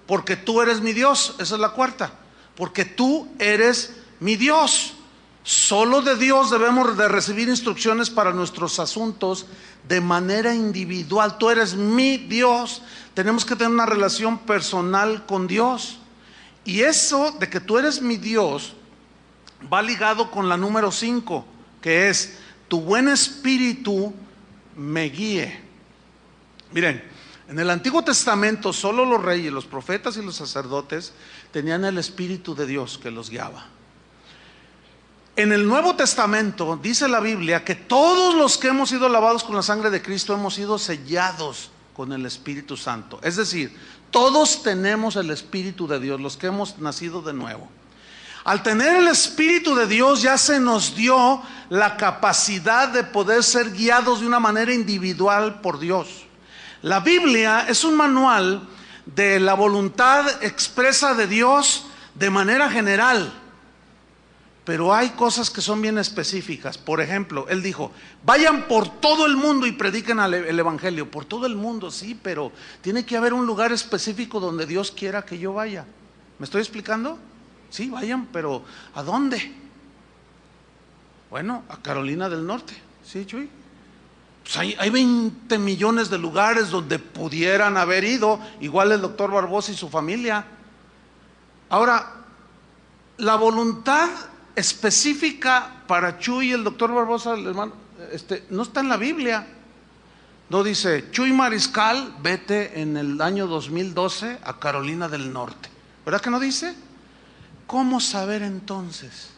porque tú eres mi Dios. Esa es la cuarta. Porque tú eres mi Dios. Solo de Dios debemos de recibir instrucciones para nuestros asuntos de manera individual. Tú eres mi Dios. Tenemos que tener una relación personal con Dios. Y eso de que tú eres mi Dios va ligado con la número 5, que es: tu buen espíritu me guíe. Miren, en el Antiguo Testamento solo los reyes, los profetas y los sacerdotes tenían el Espíritu de Dios que los guiaba. En el Nuevo Testamento dice la Biblia que todos los que hemos sido lavados con la sangre de Cristo hemos sido sellados con el Espíritu Santo. Es decir, todos tenemos el Espíritu de Dios, los que hemos nacido de nuevo. Al tener el Espíritu de Dios ya se nos dio la capacidad de poder ser guiados de una manera individual por Dios. La Biblia es un manual de la voluntad expresa de Dios de manera general, pero hay cosas que son bien específicas. Por ejemplo, Él dijo: vayan por todo el mundo y prediquen el Evangelio. Por todo el mundo, sí, pero tiene que haber un lugar específico donde Dios quiera que yo vaya. ¿Me estoy explicando? Sí, vayan, pero ¿a dónde? Bueno, a Carolina del Norte. Sí, Chuy. Pues hay 20 millones de lugares donde pudieran haber ido, igual el doctor Barbosa y su familia. Ahora, la voluntad específica para Chuy y el doctor Barbosa, el hermano, no está en la Biblia. No dice: Chuy Mariscal, vete en el año 2012 a Carolina del Norte. ¿Verdad que no dice? ¿Cómo saber entonces?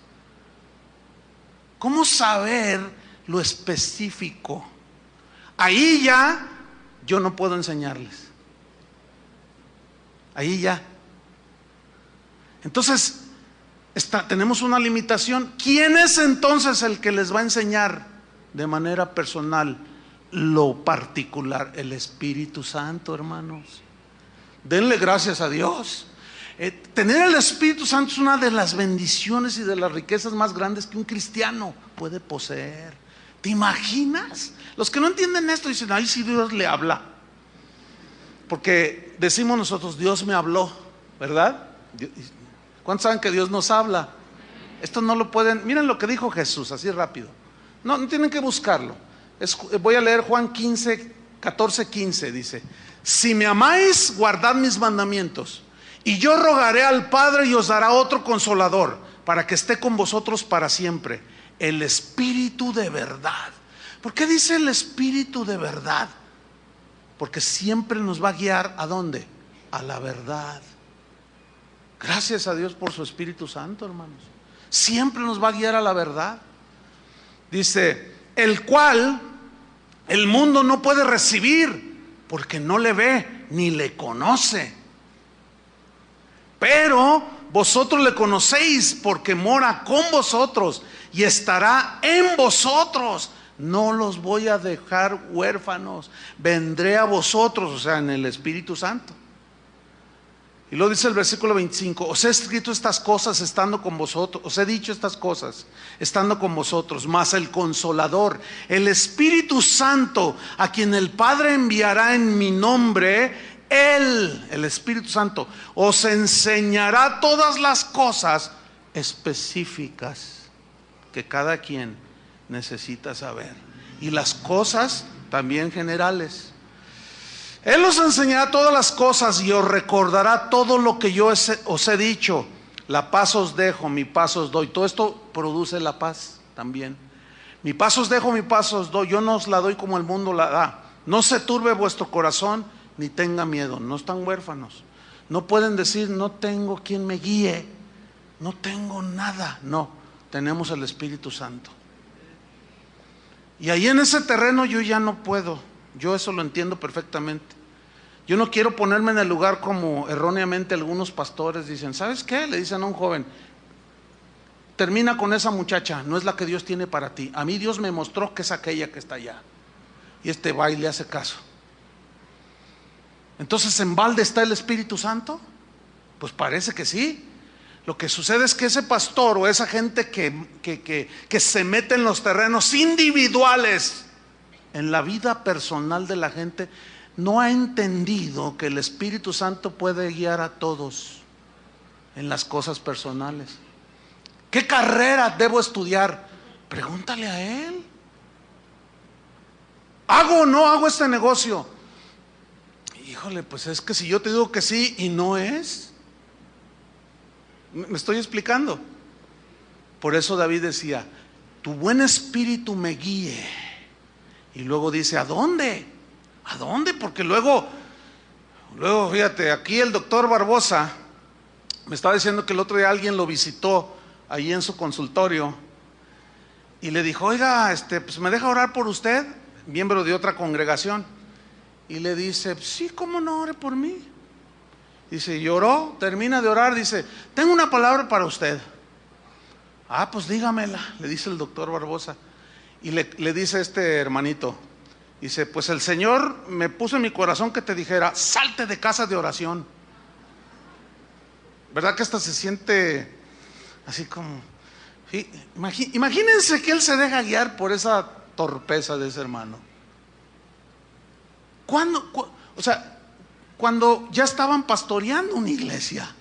¿Cómo saber lo específico? Ahí ya yo no puedo enseñarles. Ahí ya. Entonces, tenemos una limitación. ¿Quién es entonces el que les va a enseñar de manera personal lo particular? El Espíritu Santo, hermanos. Denle gracias a Dios. Tener el Espíritu Santo es una de las bendiciones y de las riquezas más grandes que un cristiano puede poseer. ¿Te imaginas? Los que no entienden esto dicen: ay, sí, Dios le habla. Porque decimos nosotros: Dios me habló, ¿verdad? ¿Cuántos saben que Dios nos habla? Esto no lo pueden. Miren lo que dijo Jesús, así rápido. No tienen que buscarlo. Voy a leer Juan 14:15. Dice: si me amáis, guardad mis mandamientos. Y yo rogaré al Padre y os dará otro consolador, para que esté con vosotros para siempre, el Espíritu de verdad. ¿Por qué dice el Espíritu de verdad? Porque siempre nos va a guiar ¿a dónde? A la verdad. Gracias a Dios por su Espíritu Santo, hermanos. Siempre nos va a guiar a la verdad. Dice: el cual el mundo no puede recibir, porque no le ve ni le conoce. Pero vosotros le conocéis, porque mora con vosotros y estará en vosotros. No los voy a dejar huérfanos, vendré a vosotros, o sea, en el Espíritu Santo. Y luego dice el versículo 25: os he escrito estas cosas estando con vosotros, os he dicho estas cosas estando con vosotros, mas el Consolador, el Espíritu Santo, a quien el Padre enviará en mi nombre, Él, el Espíritu Santo, os enseñará todas las cosas específicas que cada quien necesita saber, y las cosas también generales. Él os enseñará todas las cosas y os recordará todo lo que yo os he dicho. La paz os dejo, mi paz os doy. Todo esto produce la paz también. Mi paz os dejo, mi paz os doy. Yo no os la doy como el mundo la da. No se turbe vuestro corazón ni tenga miedo. No están huérfanos. No pueden decir: no tengo quien me guíe, no tengo nada. No, tenemos el Espíritu Santo. Y ahí en ese terreno yo ya no puedo. Yo eso lo entiendo perfectamente. Yo no quiero ponerme en el lugar como erróneamente algunos pastores dicen. ¿Sabes qué? Le dicen a un joven: termina con esa muchacha, no es la que Dios tiene para ti. A mí Dios me mostró que es aquella que está allá. Y este va y le hace caso. Entonces, ¿en balde está el Espíritu Santo? Pues parece que sí. Lo que sucede es que ese pastor o esa gente que se mete en los terrenos individuales, en la vida personal de la gente, no ha entendido que el Espíritu Santo puede guiar a todos en las cosas personales. ¿Qué carrera debo estudiar? Pregúntale a él. ¿Hago o no hago este negocio? Híjole, pues es que si yo te digo que sí y no es. ¿Me estoy explicando? Por eso David decía: tu buen espíritu me guíe. Y luego dice: ¿a dónde? ¿A dónde? Porque luego fíjate, aquí el doctor Barbosa me estaba diciendo que el otro día alguien lo visitó ahí en su consultorio y le dijo: oiga, pues me deja orar por usted, miembro de otra congregación. Y le dice: sí, ¿cómo no? Ore por mí. Dice, y oró, termina de orar, dice: tengo una palabra para usted. Ah, pues dígamela, le dice el doctor Barbosa. Y le dice este hermanito, dice: pues el Señor me puso en mi corazón que te dijera: salte de casa de oración. ¿Verdad que hasta se siente así como? ¿Sí? Imagínense que él se deja guiar por esa torpeza de ese hermano. Cuando ya estaban pastoreando una iglesia,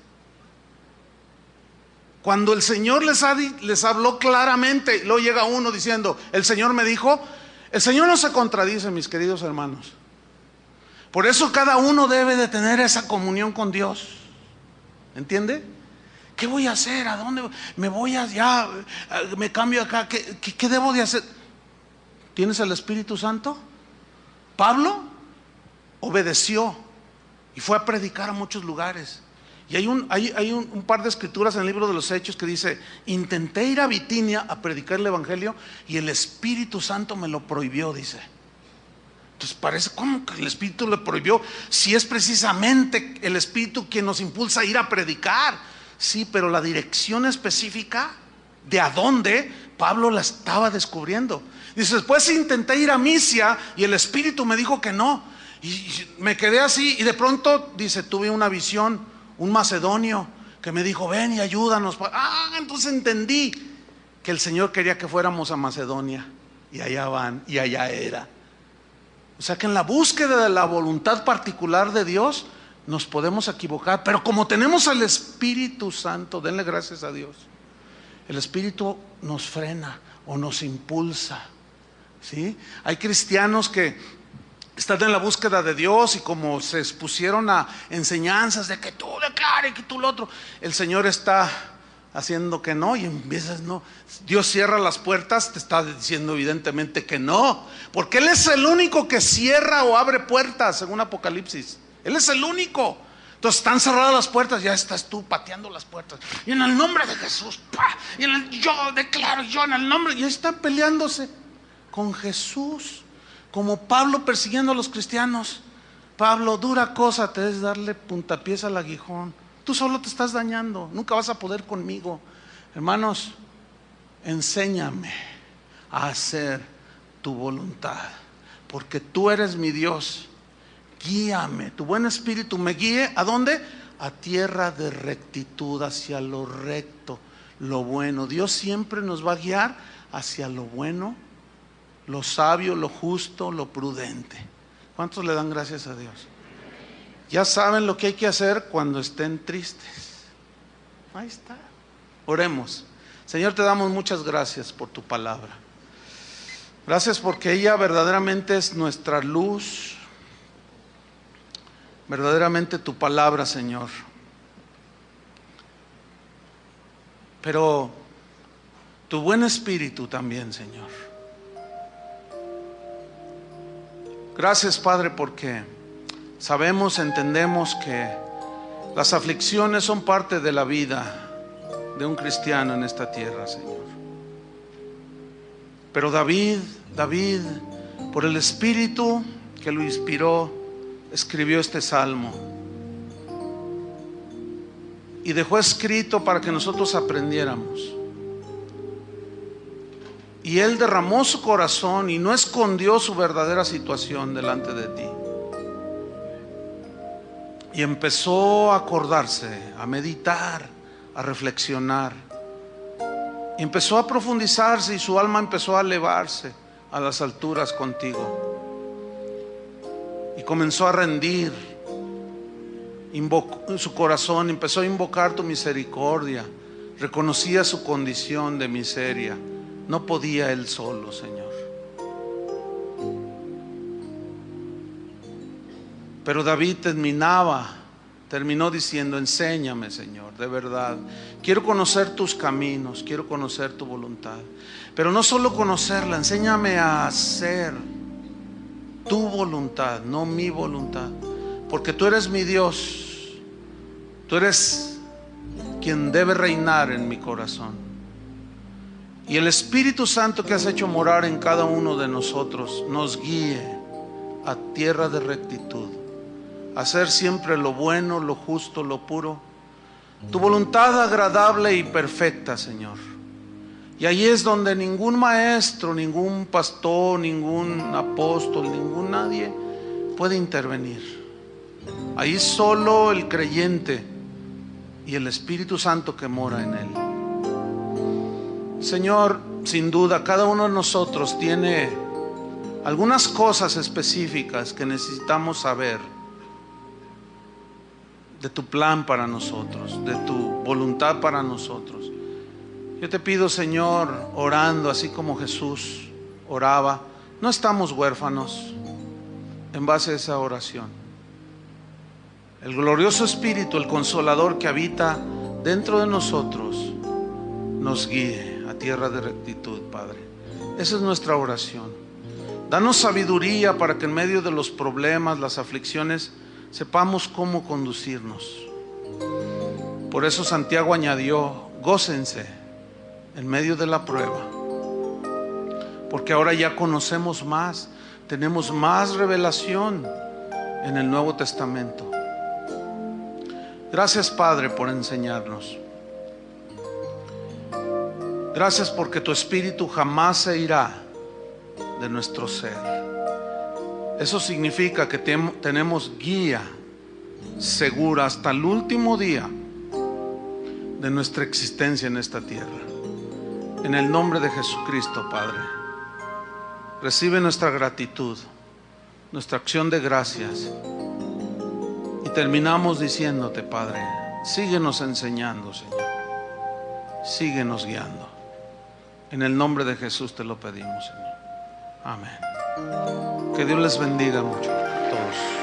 cuando el Señor les habló claramente, y luego llega uno diciendo: el Señor me dijo. El Señor no se contradice, mis queridos hermanos. Por eso cada uno debe de tener esa comunión con Dios. ¿Entiende? ¿Qué voy a hacer? ¿A dónde me voy allá? ¿Me cambio acá? ¿Qué debo de hacer? ¿Tienes el Espíritu Santo? Pablo obedeció y fue a predicar a muchos lugares. Y hay un par de escrituras en el libro de los Hechos que dice: intenté ir a Bitinia a predicar el Evangelio y el Espíritu Santo me lo prohibió, dice. Entonces parece, ¿cómo que el Espíritu le prohibió? Si es precisamente el Espíritu quien nos impulsa a ir a predicar. Sí, pero la dirección específica de a dónde, Pablo la estaba descubriendo. Dice: después intenté ir a Misia y el Espíritu me dijo que no. Y me quedé así y de pronto, dice, tuve una visión, un macedonio que me dijo: ven y ayúdanos. Entonces entendí que el Señor quería que fuéramos a Macedonia. Y allá van, y allá era. O sea que en la búsqueda de la voluntad particular de Dios nos podemos equivocar, pero como tenemos al Espíritu Santo, denle gracias a Dios, el Espíritu nos frena o nos impulsa. ¿Sí? Hay cristianos que están en la búsqueda de Dios y como se expusieron a enseñanzas de que tú declares, que tú lo otro, el Señor está haciendo que no y empiezas no. Dios cierra las puertas, te está diciendo evidentemente que no, porque Él es el único que cierra o abre puertas, según Apocalipsis. Él es el único. Entonces están cerradas las puertas, ya estás tú pateando las puertas. Y en el nombre de Jesús, yo declaro, yo en el nombre, y están peleándose con Jesús. Como Pablo persiguiendo a los cristianos. Pablo, dura cosa te es darle puntapiés al aguijón. Tú solo te estás dañando, nunca vas a poder conmigo. Hermanos, enséñame a hacer tu voluntad, porque tú eres mi Dios. Guíame, tu buen espíritu me guíe. ¿A dónde? A tierra de rectitud, hacia lo recto, lo bueno. Dios siempre nos va a guiar hacia lo bueno, lo sabio, lo justo, lo prudente. ¿Cuántos le dan gracias a Dios? Ya saben lo que hay que hacer cuando estén tristes. Ahí está. Oremos. Señor, te damos muchas gracias por tu palabra. Gracias porque ella verdaderamente es nuestra luz. Verdaderamente tu palabra, Señor. Pero tu buen espíritu también, Señor. Gracias, Padre, porque sabemos, entendemos que las aflicciones son parte de la vida de un cristiano en esta tierra, Señor. Pero David, por el Espíritu que lo inspiró, escribió este salmo y dejó escrito para que nosotros aprendiéramos. Y él derramó su corazón y no escondió su verdadera situación delante de ti. Y empezó a acordarse, a meditar, a reflexionar. Y empezó a profundizarse y su alma empezó a elevarse a las alturas contigo. Y comenzó a rendir. Su corazón empezó a invocar tu misericordia. Reconocía su condición de miseria. No podía él solo, Señor. Pero David terminó diciendo: enséñame, Señor, de verdad. Quiero conocer tus caminos, quiero conocer tu voluntad. Pero no solo conocerla, enséñame a hacer tu voluntad, no mi voluntad. Porque tú eres mi Dios. Tú eres quien debe reinar en mi corazón. Y el Espíritu Santo que has hecho morar en cada uno de nosotros nos guíe a tierra de rectitud, a hacer siempre lo bueno, lo justo, lo puro, tu voluntad agradable y perfecta, Señor. Y ahí es donde ningún maestro, ningún pastor, ningún apóstol, nadie puede intervenir. Ahí solo el creyente y el Espíritu Santo que mora en él. Señor, sin duda cada uno de nosotros tiene algunas cosas específicas que necesitamos saber de tu plan para nosotros, de tu voluntad para nosotros. Yo te pido, Señor, orando así como Jesús oraba, no estamos huérfanos. En base a esa oración, el glorioso Espíritu, el Consolador que habita dentro de nosotros, nos guíe a tierra de rectitud, Padre. Esa es nuestra oración. Danos sabiduría para que en medio de los problemas, las aflicciones, sepamos cómo conducirnos. Por eso Santiago añadió: gócense en medio de la prueba, porque ahora ya conocemos más, tenemos más revelación en el Nuevo Testamento. Gracias, Padre, por enseñarnos. Gracias porque tu Espíritu jamás se irá de nuestro ser. Eso significa que tenemos guía segura hasta el último día de nuestra existencia en esta tierra. En el nombre de Jesucristo, Padre, recibe nuestra gratitud, nuestra acción de gracias. Y terminamos diciéndote, Padre, síguenos enseñando, Señor. Síguenos guiando. En el nombre de Jesús te lo pedimos, Señor. Amén. Que Dios les bendiga mucho a todos.